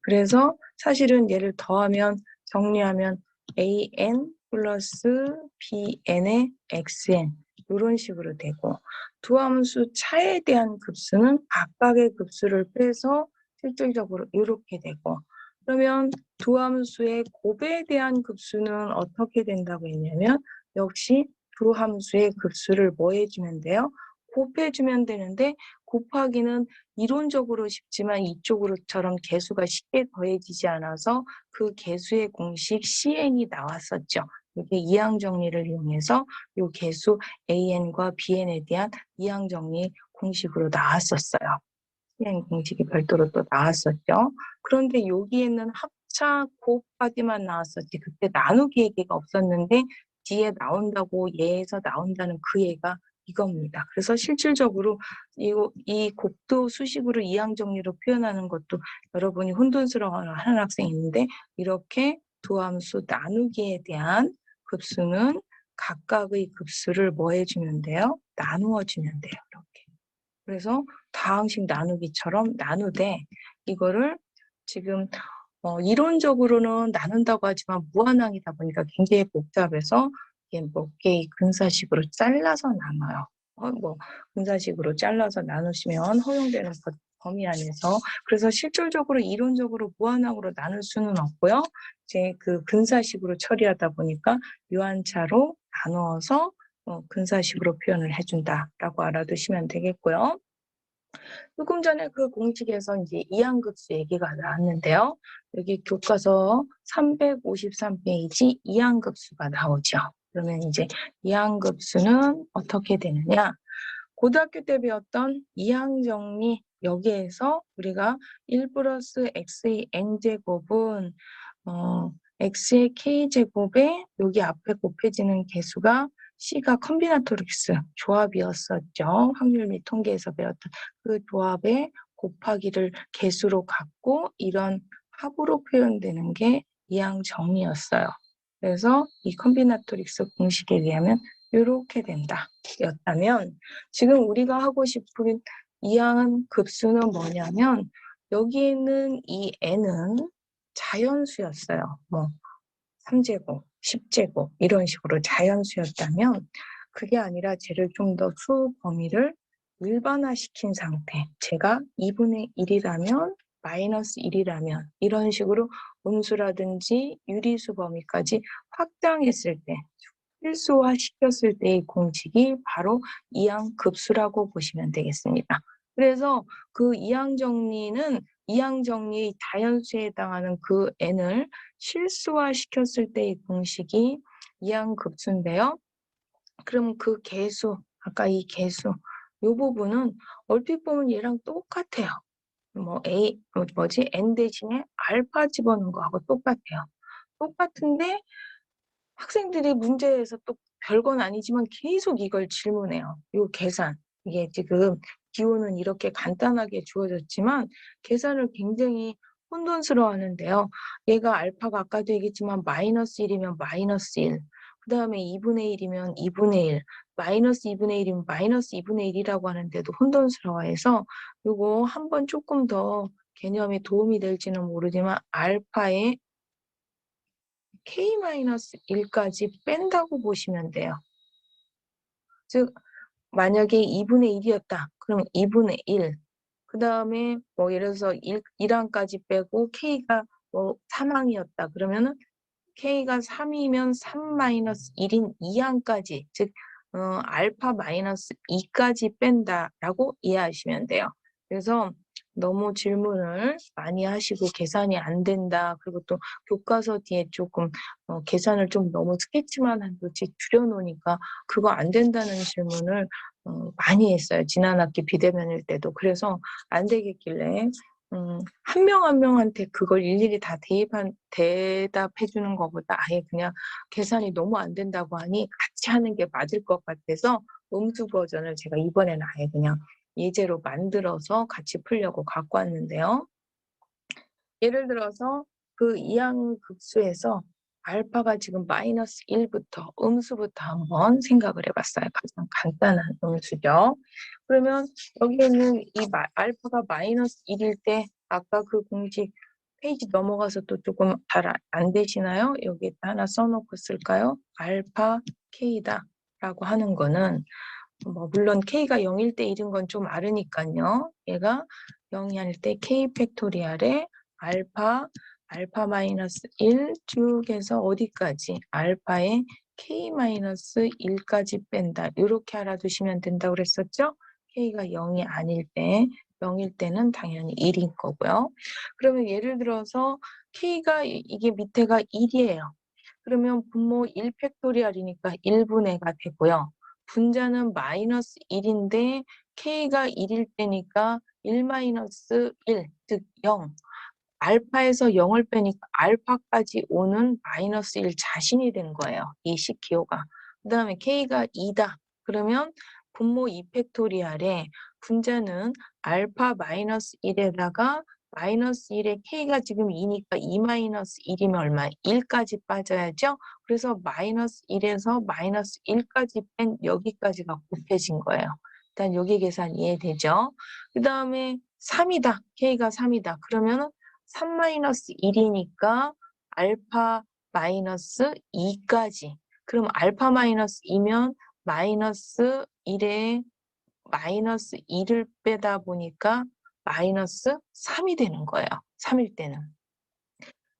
그래서 사실은 얘를 더하면, 정리하면 an 플러스 bn의 xn 이런 식으로 되고, 두 함수 차에 대한 급수는 각각의 급수를 빼서 실질적으로 이렇게 되고, 그러면 두 함수의 곱에 대한 급수는 어떻게 된다고 했냐면 역시 두 함수의 급수를 뭐 해주면 돼요? 곱해주면 되는데, 곱하기는 이론적으로 쉽지만 이쪽으로처럼 개수가 쉽게 더해지지 않아서 그 개수의 공식 CN이 나왔었죠. 이게 이항 정리를 이용해서 이 개수 AN과 BN에 대한 이항 정리 공식으로 나왔었어요. CN 공식이 별도로 또 나왔었죠. 그런데 여기에는 합차 곱하기만 나왔었지 그때 나누기 얘기가 없었는데 뒤에 나온다고 예에서 나온다는 그 얘가 이겁니다. 그래서 실질적으로 이 곱도 수식으로 이항 정리로 표현하는 것도 여러분이 혼돈스러워하는 학생이 있는데, 이렇게 두 함수 나누기에 대한 급수는 각각의 급수를 뭐 해주면 돼요? 나누어 주면 돼요. 이렇게. 그래서 다항식 나누기처럼 나누되, 이거를 지금 이론적으로는 나눈다고 하지만 무한항이다 보니까 굉장히 복잡해서 이게 몇 개의 근사식으로 잘라서 나눠요. 근사식으로 잘라서 나누시면 허용되는 범위 안에서. 그래서 실질적으로 이론적으로 무한항으로 나눌 수는 없고요. 이제 그 근사식으로 처리하다 보니까 유한차로 나누어서 근사식으로 표현을 해준다라고 알아두시면 되겠고요. 조금 전에 그 공식에서 이제 이항급수 얘기가 나왔는데요. 여기 교과서 353페이지 이항급수가 나오죠. 그러면 이제 이항급수는 어떻게 되느냐? 고등학교 때 배웠던 이항정리, 여기에서 우리가 1 플러스 x의 n제곱은 x의 k제곱에 여기 앞에 곱해지는 개수가 C가 컴비나토릭스 조합이었었죠. 확률 및 통계에서 배웠던 그 조합의 곱하기를 개수로 갖고 이런 합으로 표현되는 게 이항 정리였어요. 그래서 이 컴비나토릭스 공식에 의하면 이렇게 된다 였다면, 지금 우리가 하고 싶은 이항 급수는 뭐냐면 여기 있는 이 n은 자연수였어요. 3제곱, 10제곱 이런 식으로 자연수였다면, 그게 아니라 쟤를 좀 더 수 범위를 일반화시킨 상태, 제가 2분의 1이라면 마이너스 1이라면 이런 식으로 음수라든지 유리수 범위까지 확장했을 때, 필수화 시켰을 때의 공식이 바로 이항급수라고 보시면 되겠습니다. 그래서 그 이항정리는 이항정리의 자연수에 해당하는 그 n을 실수화 시켰을 때의 공식이 이항급수인데요. 그럼 그 개수, 아까 이 개수, 이 부분은 얼핏 보면 얘랑 똑같아요. n 대신에 알파 집어넣은 거하고 똑같아요. 똑같은데 학생들이 문제에서 또 별건 아니지만 계속 이걸 질문해요. 요 계산. 이게 지금 기호는 이렇게 간단하게 주어졌지만 계산을 굉장히 혼돈스러워 하는데요. 얘가 알파가 아까도 얘기했지만 마이너스 1이면 마이너스 1. 그 다음에 2분의 1이면 2분의 1, 마이너스 2분의 1이면 마이너스 2분의 1이라고 하는데도 혼돈스러워해서 요거 한번 조금 더 개념에 도움이 될지는 모르지만 알파의 k-1까지 뺀다고 보시면 돼요. 즉 만약에 2분의 1이었다. 그럼 2분의 1. 그 다음에 뭐 예를 들어서 1항까지 빼고 k가 뭐 3항이었다. 그러면은 k가 3이면 3-1인 2항까지, 즉 알파 마이너스 2까지 뺀다라고 이해하시면 돼요. 그래서 너무 질문을 많이 하시고 계산이 안 된다. 그리고 또 교과서 뒤에 조금 계산을 좀 너무 스케치만 한 듯이 줄여놓으니까 그거 안 된다는 질문을 많이 했어요. 지난 학기 비대면일 때도. 그래서 안 되겠길래 한 명 한 명한테 그걸 일일이 다 대답해 주는 것보다 아예 그냥 계산이 너무 안 된다고 하니 같이 하는 게 맞을 것 같아서 음수 버전을 제가 이번에는 아예 그냥 예제로 만들어서 같이 풀려고 갖고 왔는데요. 예를 들어서 그 이항급수에서 알파가 지금 마이너스 1부터 음수부터 한번 생각을 해봤어요. 가장 간단한 음수죠. 그러면 여기에는 이 알파가 마이너스 1일 때 아까 그 공식 페이지 넘어가서 또 조금 잘 안 되시나요? 여기에다 하나 써놓고 쓸까요? 알파 K다 라고 하는 거는 뭐 물론 K가 0일 때 1인 건 좀 알으니까요. 얘가 0이 아닐 때 K 팩토리얼에 알파 마이너스 1 쭉 해서 어디까지? 알파에 K 마이너스 1까지 뺀다. 이렇게 알아두시면 된다고 그랬었죠? K가 0이 아닐 때, 0일 때는 당연히 1인 거고요. 그러면 예를 들어서 K가 이게 밑에가 1이에요. 그러면 분모 1 팩토리얼이니까 1분의가 되고요. 분자는 마이너스 1인데 K가 1일 때니까 1 마이너스 1, 즉 0. 알파에서 0을 빼니까 알파까지 오는 마이너스 1 자신이 된 거예요. 이 C키오가. 그 다음에 K가 2다. 그러면 분모 2 팩토리얼에 분자는 알파 마이너스 1에다가 마이너스 1에 K가 지금 2니까 2 마이너스 1이면 얼마? 1까지 빠져야죠. 그래서 마이너스 1에서 마이너스 1까지 뺀 여기까지가 곱해진 거예요. 일단 여기 계산 이해되죠? 그 다음에 3이다. K가 3이다. 그러면은 3-1이니까 알파 마이너스 2까지. 그럼 알파 마이너스 2면 마이너스 1에 마이너스 2를 빼다 보니까 마이너스 3이 되는 거예요. 3일 때는.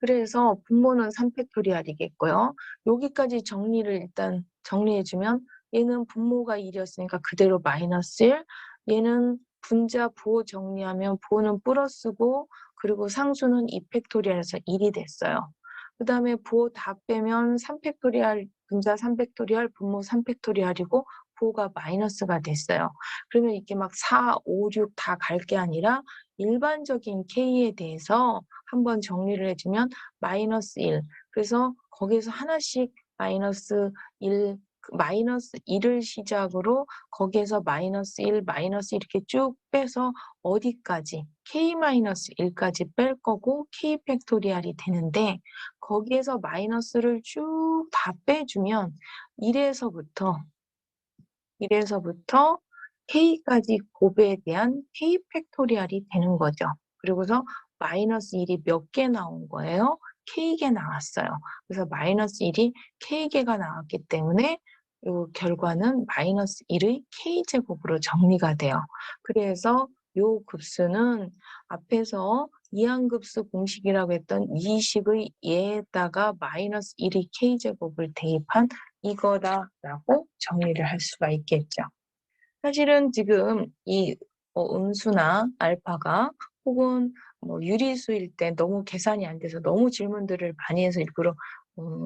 그래서 분모는 3팩토리얼이겠고요. 여기까지 정리를 일단 정리해주면 얘는 분모가 1이었으니까 그대로 마이너스 1. 얘는 분자 부호 정리하면 부호는 플러스고 그리고 상수는 2팩토리얼에서 1이 됐어요. 그 다음에 부호 다 빼면 3팩토리얼, 분자 3팩토리얼, 분모 3팩토리얼이고 부호가 마이너스가 됐어요. 그러면 이게 막 4, 5, 6 다 갈 게 아니라 일반적인 K에 대해서 한번 정리를 해주면 마이너스 1. 그래서 거기서 하나씩 마이너스 1, 마이너스 1을 시작으로 거기에서 마이너스 1, 마이너스 이렇게 쭉 빼서 어디까지? K-1까지 뺄 거고 K 팩토리얼이 되는데 거기에서 마이너스를 쭉 다 빼주면 1에서부터 K까지 곱에 대한 K 팩토리얼이 되는 거죠. 그리고서 마이너스 1이 몇 개 나온 거예요? K개 나왔어요. 그래서 마이너스 1이 K개가 나왔기 때문에 이 결과는 마이너스 1의 K제곱으로 정리가 돼요. 그래서 이 급수는 앞에서 이항급수 공식이라고 했던 이 식의 얘에다가 마이너스 1의 K제곱을 대입한 이거다라고 정리를 할 수가 있겠죠. 사실은 지금 이 음수나 알파가 혹은 뭐 유리수일 때 너무 계산이 안 돼서 너무 질문들을 많이 해서 일부러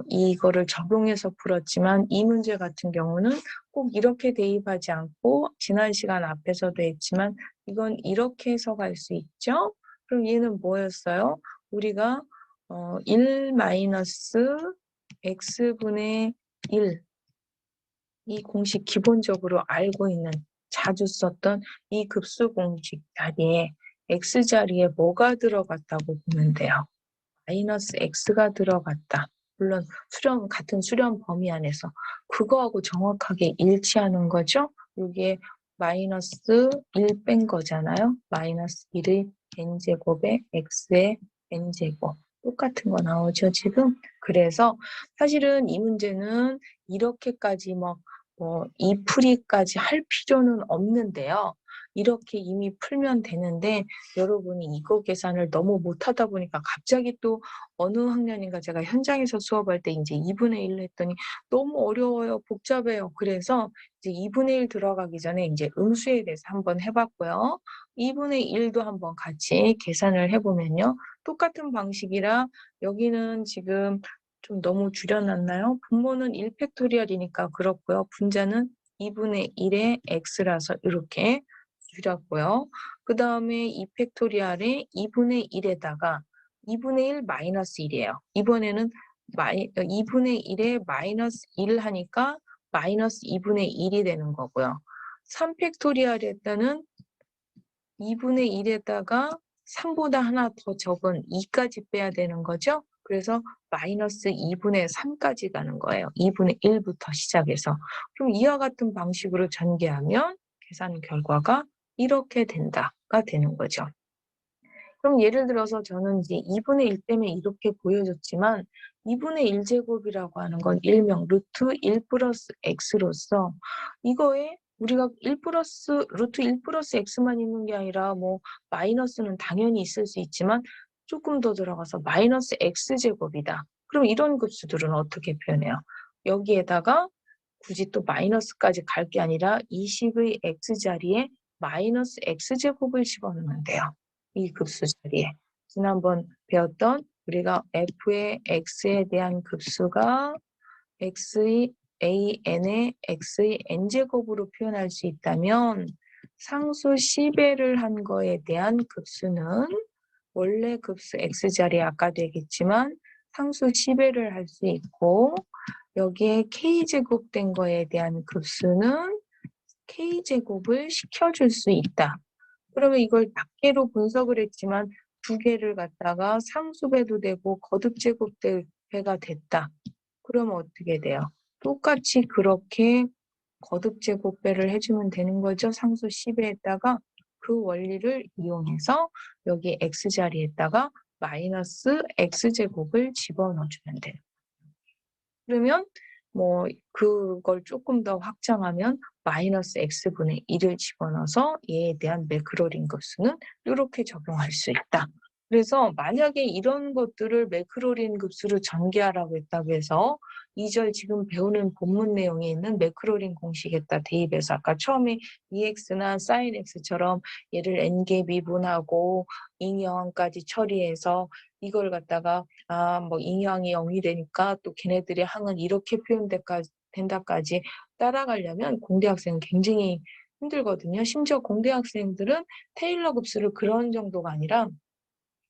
이거를 적용해서 풀었지만 이 문제 같은 경우는 꼭 이렇게 대입하지 않고 지난 시간 앞에서도 했지만 이건 이렇게 해서 갈 수 있죠. 그럼 얘는 뭐였어요? 우리가 1 마이너스 x분의 1 이 공식 기본적으로 알고 있는 자주 썼던 이 급수 공식 자리에 x자리에 뭐가 들어갔다고 보면 돼요. 마이너스 x가 들어갔다. 물론 같은 수렴 범위 안에서 그거하고 정확하게 일치하는 거죠. 이게 마이너스 1 뺀 거잖아요. 마이너스 1의 n제곱에 x의 n제곱. 똑같은 거 나오죠, 지금? 그래서 사실은 이 문제는 이렇게까지 이 풀이까지 할 필요는 없는데요. 이렇게 이미 풀면 되는데 여러분이 이거 계산을 너무 못하다 보니까 갑자기 또 어느 학년인가 제가 현장에서 수업할 때 이제 2분의 1로 했더니 너무 어려워요. 복잡해요. 그래서 이제 2분의 1 들어가기 전에 이제 음수에 대해서 한번 해봤고요. 2분의 1도 한번 같이 계산을 해보면요. 똑같은 방식이라 여기는 지금 좀 너무 줄여놨나요? 분모는 1팩토리얼이니까 그렇고요. 분자는 2분의 1의 x라서 이렇게 줄였고요. 그 다음에 2팩토리얼에 2분의 1에다가 2분의 1 마이너스 1이에요. 이번에는 2분의 1에 마이너스 1 하니까 마이너스 2분의 1이 되는 거고요. 3팩토리얼에다는 2분의 1에다가 3보다 하나 더 적은 2까지 빼야 되는 거죠. 그래서 마이너스 2분의 3까지 가는 거예요. 2분의 1부터 시작해서. 그럼 이와 같은 방식으로 전개하면 계산 결과가 이렇게 된다가 되는 거죠. 그럼 예를 들어서 저는 이제 2분의 1 때문에 이렇게 보여줬지만 2분의 1제곱이라고 하는 건 일명 루트 1 플러스 x로서 이거에 우리가 1 플러스 루트 1 플러스 x만 있는 게 아니라 마이너스는 당연히 있을 수 있지만 조금 더 들어가서 마이너스 x제곱이다. 그럼 이런 급수들은 어떻게 표현해요? 여기에다가 굳이 또 마이너스까지 갈 게 아니라 20의 x자리에 마이너스 x제곱을 집어넣으면 돼요. 이 급수 자리에. 지난번 배웠던 우리가 f의 x에 대한 급수가 x의 an의 x의 n제곱으로 표현할 수 있다면 상수 10배를 한 거에 대한 급수는 원래 급수 x자리 아까 되겠지만 상수 10배를 할 수 있고 여기에 k제곱 된 거에 대한 급수는 k제곱을 시켜줄 수 있다. 그러면 이걸 낱개로 분석을 했지만 두 개를 갖다가 상수배도 되고 거듭제곱배가 됐다. 그러면 어떻게 돼요? 똑같이 그렇게 거듭제곱배를 해주면 되는 거죠. 상수 10에다가 그 원리를 이용해서 여기 x자리에다가 마이너스 x제곱을 집어넣어주면 돼요. 그러면 그걸 조금 더 확장하면 마이너스 x분의 1을 집어넣어서 얘에 대한 매크로린 급수는 이렇게 적용할 수 있다. 그래서 만약에 이런 것들을 매크로린 급수로 전개하라고 했다고 해서 2절 지금 배우는 본문 내용에 있는 매크로린 공식에다 대입해서 아까 처음에 EX나 sin X처럼 얘를 n개 미분하고 잉여항까지 처리해서 이걸 갖다가 잉여항이 0이 되니까 또 걔네들의 항은 이렇게 된다까지 따라가려면 공대 학생은 굉장히 힘들거든요. 심지어 공대 학생들은 테일러 급수를 그런 정도가 아니라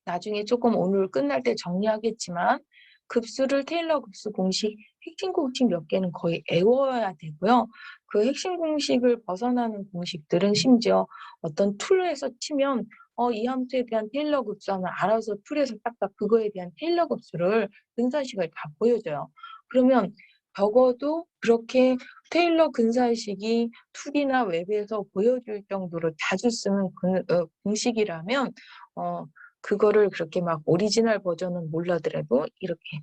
나중에 조금 오늘 끝날 때 정리하겠지만 급수를 테일러 급수 공식 핵심 공식 몇 개는 거의 외워야 되고요. 그 핵심 공식을 벗어나는 공식들은 심지어 어떤 툴에서 치면 이 함수에 대한 테일러 급수 하면 알아서 툴에서 딱딱 그거에 대한 테일러 급수를 근사식을 다 보여줘요. 그러면 적어도 그렇게 테일러 근사식이 툴이나 웹에서 보여줄 정도로 자주 쓰는 공식이라면 그거를 그렇게 막 오리지널 버전은 몰라더라도 이렇게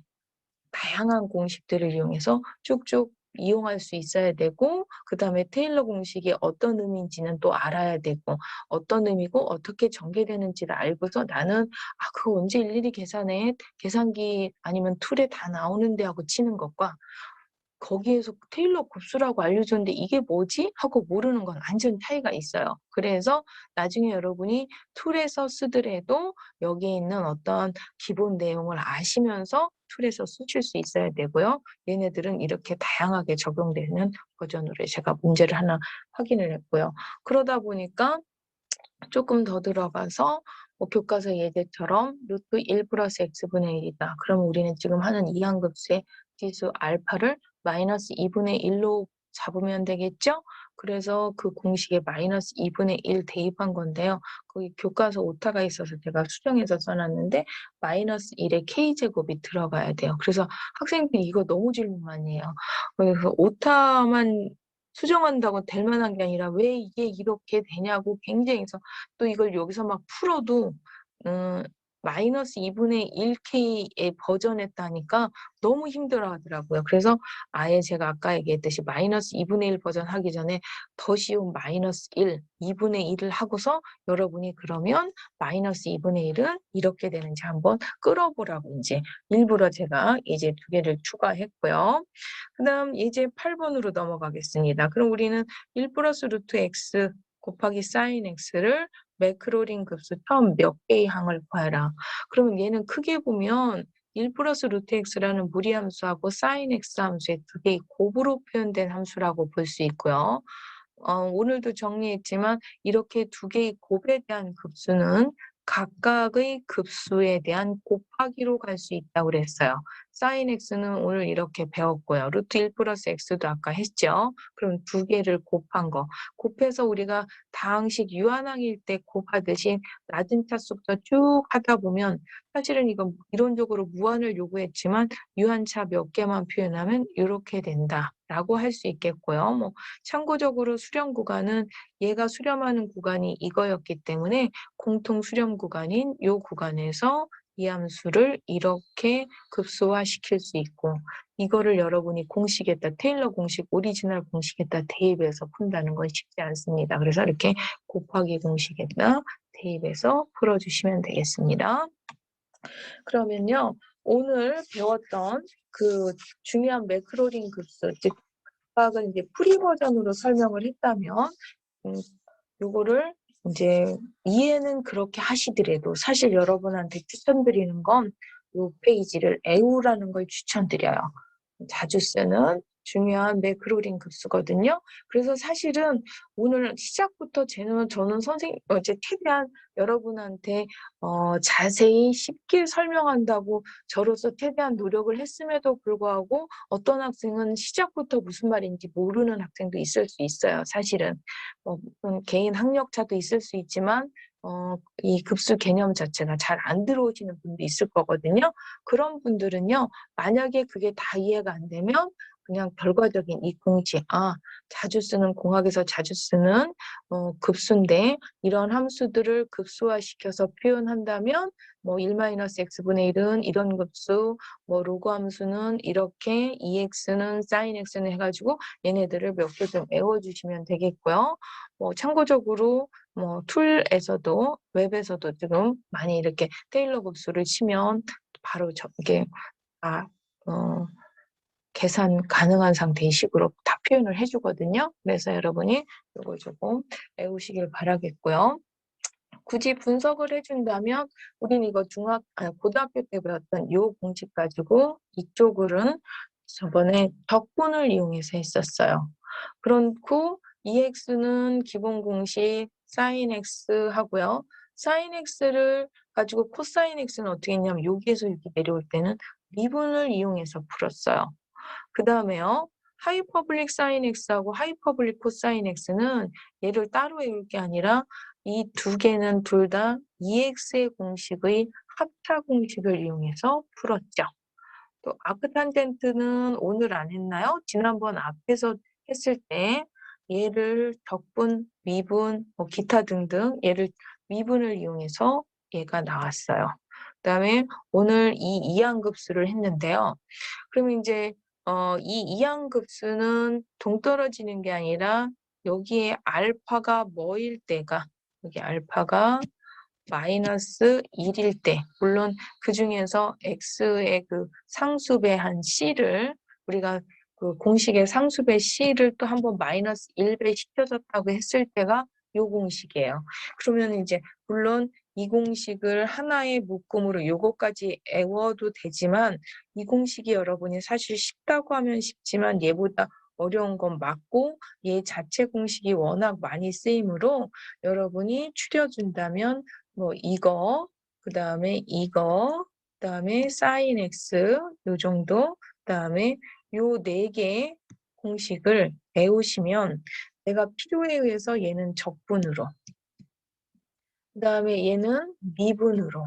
다양한 공식들을 이용해서 쭉쭉 이용할 수 있어야 되고 그다음에 테일러 공식이 어떤 의미인지는 또 알아야 되고 어떤 의미고 어떻게 전개되는지를 알고서 나는 그거 언제 일일이 계산해? 계산기 아니면 툴에 다 나오는데 하고 치는 것과 거기에서 테일러 곱수라고 알려줬는데 이게 뭐지? 하고 모르는 건 완전 차이가 있어요. 그래서 나중에 여러분이 툴에서 쓰더라도 여기에 있는 어떤 기본 내용을 아시면서 툴에서 쓰실 수 있어야 되고요. 얘네들은 이렇게 다양하게 적용되는 버전으로 제가 문제를 하나 확인을 했고요. 그러다 보니까 조금 더 들어가서 교과서 예제처럼 루트 1 플러스 x분의 1이다. 그럼 우리는 지금 하는 이항급수의 지수 알파를 마이너스 2분의 1로 잡으면 되겠죠? 그래서 그 공식에 마이너스 2분의 1 대입한 건데요. 거기 교과서 오타가 있어서 제가 수정해서 써놨는데 마이너스 1에 k제곱이 들어가야 돼요. 그래서 학생들이 이거 너무 질문 많이 해요. 그래서 오타만 수정한다고 될 만한 게 아니라 왜 이게 이렇게 되냐고 굉장히 해서 또 이걸 여기서 막 풀어도 마이너스 2분의 1k에 버전했다니까 너무 힘들어 하더라고요. 그래서 아예 제가 아까 얘기했듯이 마이너스 2분의 1 버전 하기 전에 더 쉬운 마이너스 1, 2분의 1을 하고서 여러분이 그러면 마이너스 2분의 1은 이렇게 되는지 한번 끌어보라고 이제 일부러 제가 이제 2개를 추가했고요. 그 다음 예제 8번으로 넘어가겠습니다. 그럼 우리는 1 플러스 루트 x 곱하기 사인 x를 매크로링 급수 처음 몇 개의 항을 구하라. 그러면 얘는 크게 보면 1 플러스 루트 x라는 무리함수하고 사인 x 함수의 2개의 곱으로 표현된 함수라고 볼 수 있고요. 오늘도 정리했지만 이렇게 2개의 곱에 대한 급수는 각각의 급수에 대한 곱하기로 갈 수 있다고 그랬어요. 사인 x는 오늘 이렇게 배웠고요. 루트 1 플러스 x도 아까 했죠. 그럼 2개를 곱한 거. 곱해서 우리가 다항식 유한항일 때 곱하듯이 낮은 차수부터 쭉 하다 보면 사실은 이건 이론적으로 무한을 요구했지만 유한차 몇 개만 표현하면 이렇게 된다라고 할 수 있겠고요. 뭐 참고적으로 수렴 구간은 얘가 수렴하는 구간이 이거였기 때문에 공통 수렴 구간인 이 구간에서 이 함수를 이렇게 급수화시킬 수 있고 이거를 여러분이 공식에다 테일러 공식, 오리지널 공식에다 대입해서 푼다는 건 쉽지 않습니다. 그래서 이렇게 곱하기 공식에다 대입해서 풀어주시면 되겠습니다. 그러면요. 오늘 배웠던 그 중요한 매크로링 급수, 즉 각각은 이제 프리 버전으로 설명을 했다면 요거를 이제 이해는 그렇게 하시더라도 사실 여러분한테 추천드리는 건 요 페이지를 애우라는 걸 추천드려요. 자주 쓰는 중요한 매크로링 급수거든요. 그래서 사실은 오늘 시작부터 저는 이제 최대한 여러분한테 자세히 쉽게 설명한다고 저로서 최대한 노력을 했음에도 불구하고 어떤 학생은 시작부터 무슨 말인지 모르는 학생도 있을 수 있어요. 사실은 개인 학력차도 있을 수 있지만 이 급수 개념 자체가 잘 안 들어오시는 분도 있을 거거든요. 그런 분들은요. 만약에 그게 다 이해가 안 되면 그냥 결과적인 이 공식, 자주 쓰는 공학에서 자주 쓰는 급수인데 이런 함수들을 급수화시켜서 표현한다면 뭐 1-x분의 1은 이런 급수, 뭐 로그 함수는 이렇게, ex는 sin x는 해가지고 얘네들을 몇 개 좀 외워주시면 되겠고요. 뭐 참고적으로 뭐 툴에서도 웹에서도 지금 많이 이렇게 테일러 급수를 치면 바로 이게 계산 가능한 상태의 식으로 다 표현을 해주거든요. 그래서 여러분이 이거 조금 외우시길 바라겠고요. 굳이 분석을 해준다면 우리는 이거 고등학교 때 배웠던 이 공식 가지고 이쪽으로는 저번에 덕분을 이용해서 했었어요. 그렇고 EX는 기본 공식 sin X 하고요. sin X를 가지고 코사인 X는 어떻게 했냐면 여기에서 여기 내려올 때는 미분을 이용해서 풀었어요. 그 다음에요. 하이퍼블릭 사인 X하고 하이퍼블릭 코사인 X는 얘를 따로 외울 게 아니라 이 2개는 둘 다 EX의 공식의 합차 공식을 이용해서 풀었죠. 또 아크탄젠트는 오늘 안 했나요? 지난번 앞에서 했을 때 얘를 덕분, 미분, 뭐 기타 등등 얘를 미분을 이용해서 얘가 나왔어요. 그 다음에 오늘 이 이항급수를 했는데요. 그러면 이제 이 이항급수는 동떨어지는 게 아니라 여기에 알파가 뭐일 때가 여기 알파가 마이너스 1일 때 물론 그 중에서 x의 그 상수배 한 c를 우리가 그 공식의 상수배 c를 또 한번 마이너스 1배 시켜줬다고 했을 때가 요 공식이에요. 그러면 이제 물론 이 공식을 하나의 묶음으로 요거까지 외워도 되지만 이 공식이 여러분이 사실 쉽다고 하면 쉽지만 얘보다 어려운 건 맞고 얘 자체 공식이 워낙 많이 쓰이므로 여러분이 추려준다면 뭐 이거, 그 다음에 이거, 그 다음에 sin x 요 정도, 그 다음에 요 4개 공식을 외우시면 내가 필요에 의해서 얘는 적분으로, 그 다음에 얘는 미분으로,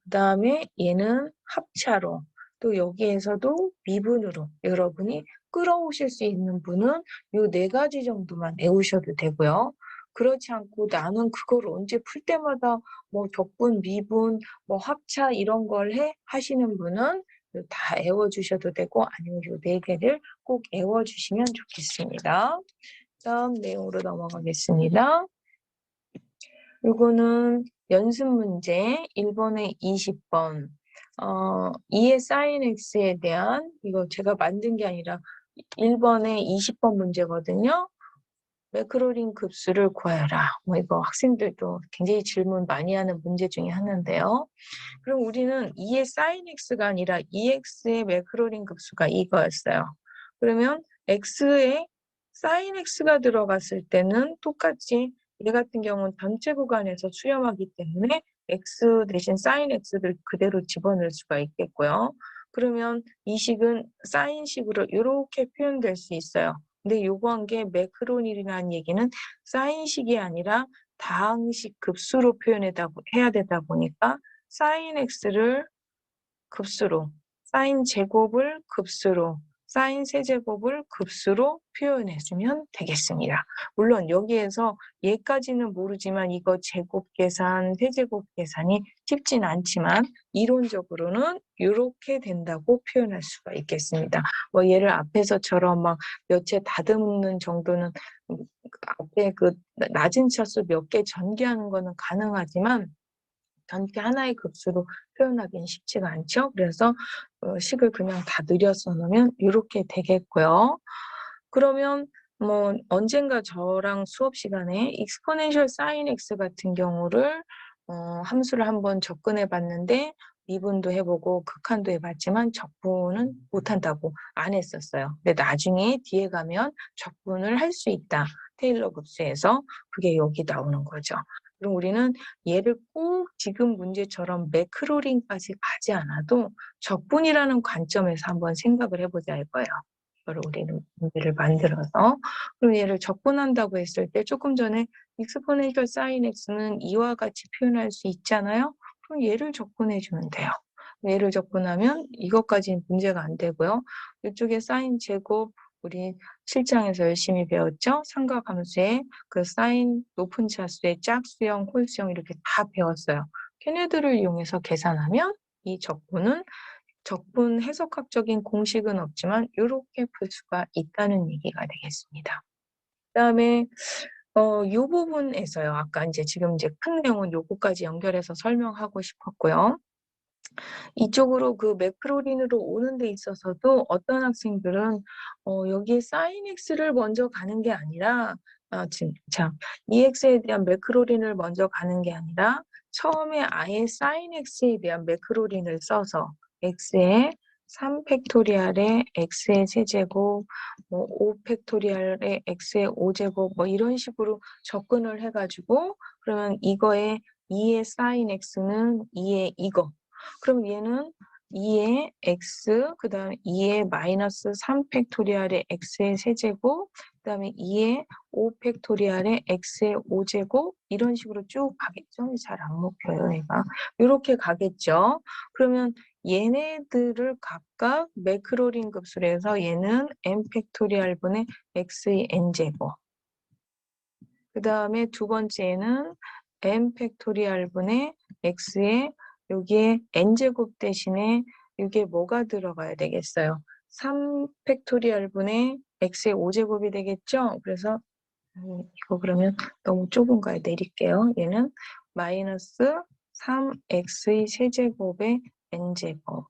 그 다음에 얘는 합차로, 또 여기에서도 미분으로 여러분이 끌어오실 수 있는 분은 요 4가지 정도만 외우셔도 되고요. 그렇지 않고 나는 그걸 언제 풀 때마다 뭐 적분, 미분, 뭐 합차 이런 걸 하시는 분은 다 외워주셔도 되고 아니면 요 4개를 꼭 외워주시면 좋겠습니다. 다음 내용으로 넘어가겠습니다. 요거는 연습 문제 1번에 20번. 2의 sin x에 대한, 이거 제가 만든 게 아니라 1번에 20번 문제거든요. 매크로린 급수를 구하여라. 뭐 이거 학생들도 굉장히 질문 많이 하는 문제 중에 하나인데요. 그럼 우리는 2의 sin x가 아니라 2x의 매크로린 급수가 이거였어요. 그러면 x에 sin x가 들어갔을 때는 똑같이 얘 같은 경우는 전체 구간에서 수렴하기 때문에 x 대신 sin x를 그대로 집어넣을 수가 있겠고요. 그러면 이 식은 사인식으로 이렇게 표현될 수 있어요. 근데 요구한 게 매크로닐이라는 얘기는 사인식이 아니라 다항식 급수로 표현해야 되다 보니까 사인 x를 급수로, 사인 제곱을 급수로, 사인 세제곱을 급수로 표현해주면 되겠습니다. 물론 여기에서 얘까지는 모르지만 이거 제곱 계산, 세제곱 계산이 쉽진 않지만 이론적으로는 이렇게 된다고 표현할 수가 있겠습니다. 뭐 얘를 앞에서처럼 막 몇 째 다듬는 정도는 앞에 그 낮은 차수 몇 개 전개하는 거는 가능하지만 전체 하나의 급수로 표현하기는 쉽지가 않죠. 그래서 식을 그냥 다 늘려서 놓으면 이렇게 되겠고요. 그러면 뭐 언젠가 저랑 수업 시간에 exponential sin x 같은 경우를 함수를 한번 접근해 봤는데 미분도 해보고 극한도 해봤지만 적분은 못한다고 안 했었어요. 근데 나중에 뒤에 가면 적분을 할 수 있다. 테일러 급수에서 그게 여기 나오는 거죠. 그럼 우리는 얘를 꼭 지금 문제처럼 매크로린까지 가지 않아도 적분이라는 관점에서 한번 생각을 해보자 할 거예요. 이걸 우리는 문제를 만들어서. 그럼 얘를 적분한다고 했을 때 조금 전에 exponential sin x는 이와 같이 표현할 수 있잖아요. 그럼 얘를 적분해주면 돼요. 얘를 적분하면 이것까지는 문제가 안 되고요. 이쪽에 sin 제곱 우리 7장에서 열심히 배웠죠. 삼각함수의 그 사인 높은 차수의 짝수형, 홀수형 이렇게 다 배웠어요. 걔네들을 이용해서 계산하면 이 적분은 적분 해석학적인 공식은 없지만 이렇게 풀 수가 있다는 얘기가 되겠습니다. 그다음에 이 부분에서요. 아까 이제 지금 이제 큰 내용은 요거까지 연결해서 설명하고 싶었고요. 이쪽으로 그 매크로린으로 오는 데 있어서도 어떤 학생들은 여기에 sin x를 먼저 가는 게 아니라 참 EX에 대한 매크로린을 먼저 가는 게 아니라 처음에 아예 sin x에 대한 매크로린을 써서 x에 3팩토리얼에 x의 세제곱, 뭐 5팩토리얼에 x의 5제곱 뭐 이런 식으로 접근을 해가지고 그러면 이거에 2의 sin x는 2의 이거 그럼 얘는 2의 x, 그 다음에 2의 마이너스 3팩토리얼의 x의 세제곱, 그 다음에 2의 5팩토리얼의 x의 5제곱 이런 식으로 쭉 가겠죠? 잘 안 먹혀요, 얘가. 이렇게 가겠죠? 그러면 얘네들을 각각 매크로린 급수로 해서 얘는 n팩토리얼분의 x의 n제곱, 그 다음에 두 번째는 n팩토리얼분의 x의 여기에 n제곱 대신에 이게 뭐가 들어가야 되겠어요? 3팩토리얼분의 x의 5제곱이 되겠죠? 그래서 이거 그러면 너무 좁은가요? 내릴게요. 얘는 마이너스 3x의 세제곱의 n제곱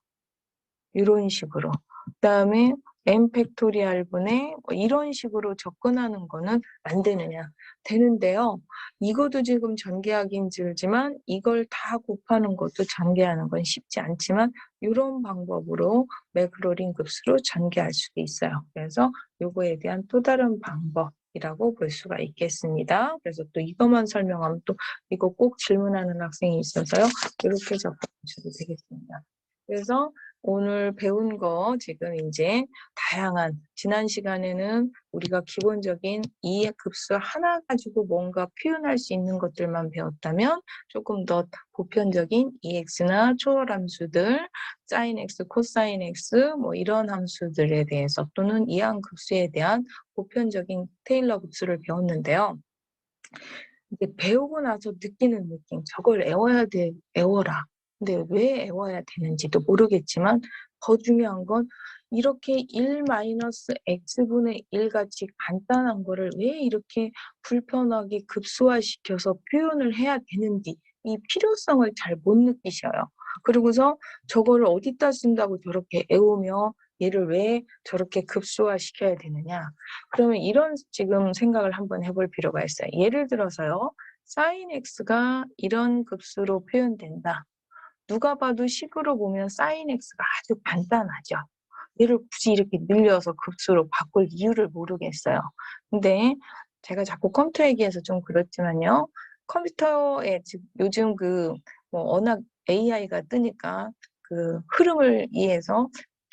이런 식으로 그 다음에 n팩토리얼분의 이런 식으로 접근하는 거는 안 되느냐 되는데요. 이것도 지금 전개하긴 들지만 이걸 다 곱하는 것도 전개하는 건 쉽지 않지만 이런 방법으로 매크로린 급수로 전개할 수도 있어요. 그래서 요거에 대한 또 다른 방법이라고 볼 수가 있겠습니다. 그래서 또 이것만 설명하면 또 이거 꼭 질문하는 학생이 있어서요. 이렇게 접근하셔도 되겠습니다. 그래서 오늘 배운 거 지금 이제 다양한 지난 시간에는 우리가 기본적인 이 급수 하나 가지고 뭔가 표현할 수 있는 것들만 배웠다면 조금 더 보편적인 EX나 초월함수들, sin x, 코사인 x 뭐 이런 함수들에 대해서 또는 이항급수에 대한 보편적인 테일러 급수를 배웠는데요. 이제 배우고 나서 느끼는 느낌, 저걸 애워라. 근데 왜 애워야 되는지도 모르겠지만 더 중요한 건 이렇게 1-x분의 1 같이 간단한 거를 왜 이렇게 불편하게 급수화시켜서 표현을 해야 되는지 이 필요성을 잘 못 느끼셔요. 그리고서 저거를 어디다 쓴다고 저렇게 애우며 얘를 왜 저렇게 급수화시켜야 되느냐. 그러면 이런 지금 생각을 한번 해볼 필요가 있어요. 예를 들어서요. sin x가 이런 급수로 표현된다. 누가 봐도 식으로 보면 sin x가 아주 간단하죠. 얘를 굳이 이렇게 늘려서 급수로 바꿀 이유를 모르겠어요. 근데 제가 자꾸 컴퓨터 얘기해서 좀 그렇지만요. 컴퓨터에 요즘 뭐 워낙 AI가 뜨니까 그 흐름을 이해해서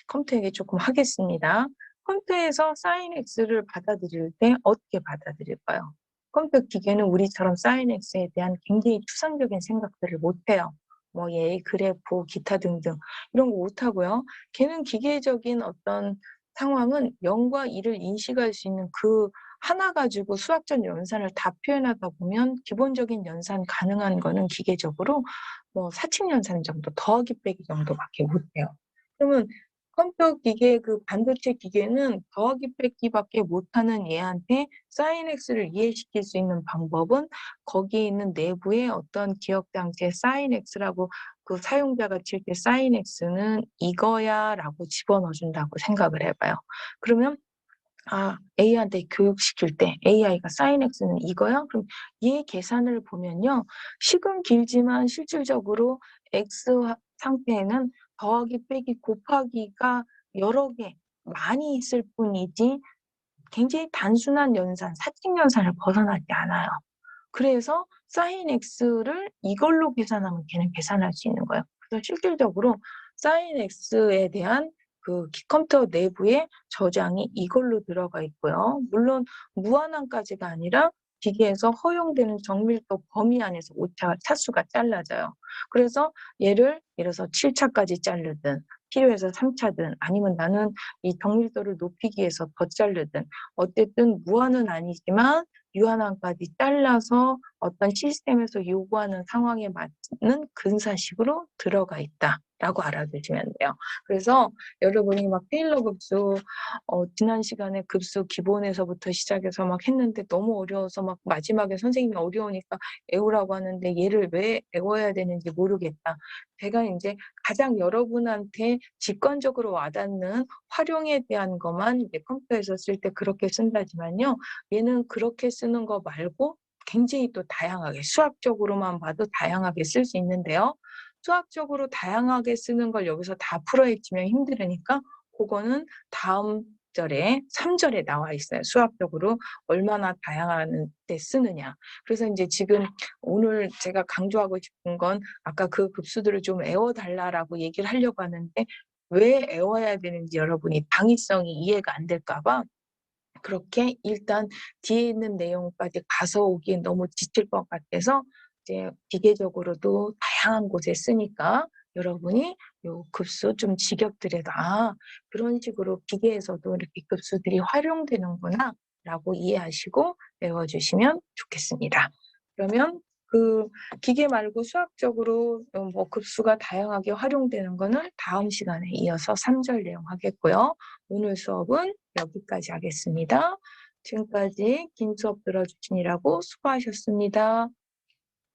컴퓨터 얘기 조금 하겠습니다. 컴퓨터에서 sin x를 받아들일 때 어떻게 받아들일까요? 컴퓨터 기계는 우리처럼 sin x에 대한 굉장히 추상적인 생각들을 못해요. 뭐 그래프, 기타 등등 이런 거 못하고요. 걔는 기계적인 어떤 상황은 0과 1을 인식할 수 있는 그 하나 가지고 수학적 연산을 다 표현하다 보면 기본적인 연산 가능한 거는 기계적으로 뭐 사칙 연산 정도, 더하기 빼기 정도밖에 못해요. 그러면 컴퓨터 기계 그 반도체 기계는 더하기 빼기밖에 못하는 얘한테 sin x를 이해시킬 수 있는 방법은 거기에 있는 내부의 어떤 기억 장치 sin x라고 그 사용자가 칠 때 sin x는 이거야라고 집어넣어 준다고 생각을 해봐요. 그러면 A한테 교육시킬 때 AI가 sin x는 이거야? 그럼 얘 계산을 보면요. 식은 길지만 실질적으로 x 상태에는 더하기 빼기 곱하기가 여러 개 많이 있을 뿐이지 굉장히 단순한 연산, 사칙 연산을 벗어나지 않아요. 그래서 sin x를 이걸로 계산하면 걔는 계산할 수 있는 거예요. 그래서 실질적으로 sin x에 대한 그 컴퓨터 내부에 저장이 이걸로 들어가 있고요. 물론 무한항까지가 아니라 기계에서 허용되는 정밀도 범위 안에서 오차, 차수가 잘라져요. 그래서 예를 들어서 7차까지 자르든 필요해서 3차든 아니면 나는 이 정밀도를 높이기 위해서 더 자르든 어쨌든 무한은 아니지만 유한항까지 잘라서 어떤 시스템에서 요구하는 상황에 맞는 근사식으로 들어가 있다라고 알아두시면 돼요. 그래서 여러분이 막 테일러 급수 지난 시간에 급수 기본에서부터 시작해서 막 했는데 너무 어려워서 막 마지막에 선생님이 어려우니까 애우라고 하는데 얘를 왜 애워야 되는지 모르겠다. 제가 이제 가장 여러분한테 직관적으로 와닿는 활용에 대한 것만 이제 컴퓨터에서 쓸 때 그렇게 쓴다지만요. 얘는 그렇게 쓰는 거 말고 굉장히 또 다양하게 수학적으로만 봐도 다양하게 쓸 수 있는데요. 수학적으로 다양하게 쓰는 걸 여기서 다 풀어헤치면 힘들으니까 그거는 다음 절에 3절에 나와 있어요. 수학적으로 얼마나 다양한 데 쓰느냐. 그래서 이제 지금 오늘 제가 강조하고 싶은 건 아까 그 급수들을 좀 애워달라라고 얘기를 하려고 하는데 왜 애워야 되는지 여러분이 당위성이 이해가 안 될까 봐 그렇게 일단 뒤에 있는 내용까지 가서 오기엔 너무 지칠 것 같아서 이제 기계적으로도 다양한 곳에 쓰니까 여러분이 요 급수 좀 직역들에도 그런 식으로 기계에서도 이렇게 급수들이 활용되는구나 라고 이해하시고 외워주시면 좋겠습니다. 그러면 그 기계 말고 수학적으로 뭐 급수가 다양하게 활용되는 거는 다음 시간에 이어서 3절 내용 하겠고요. 오늘 수업은 여기까지 하겠습니다. 지금까지 긴 수업 들어주시느라고 수고하셨습니다.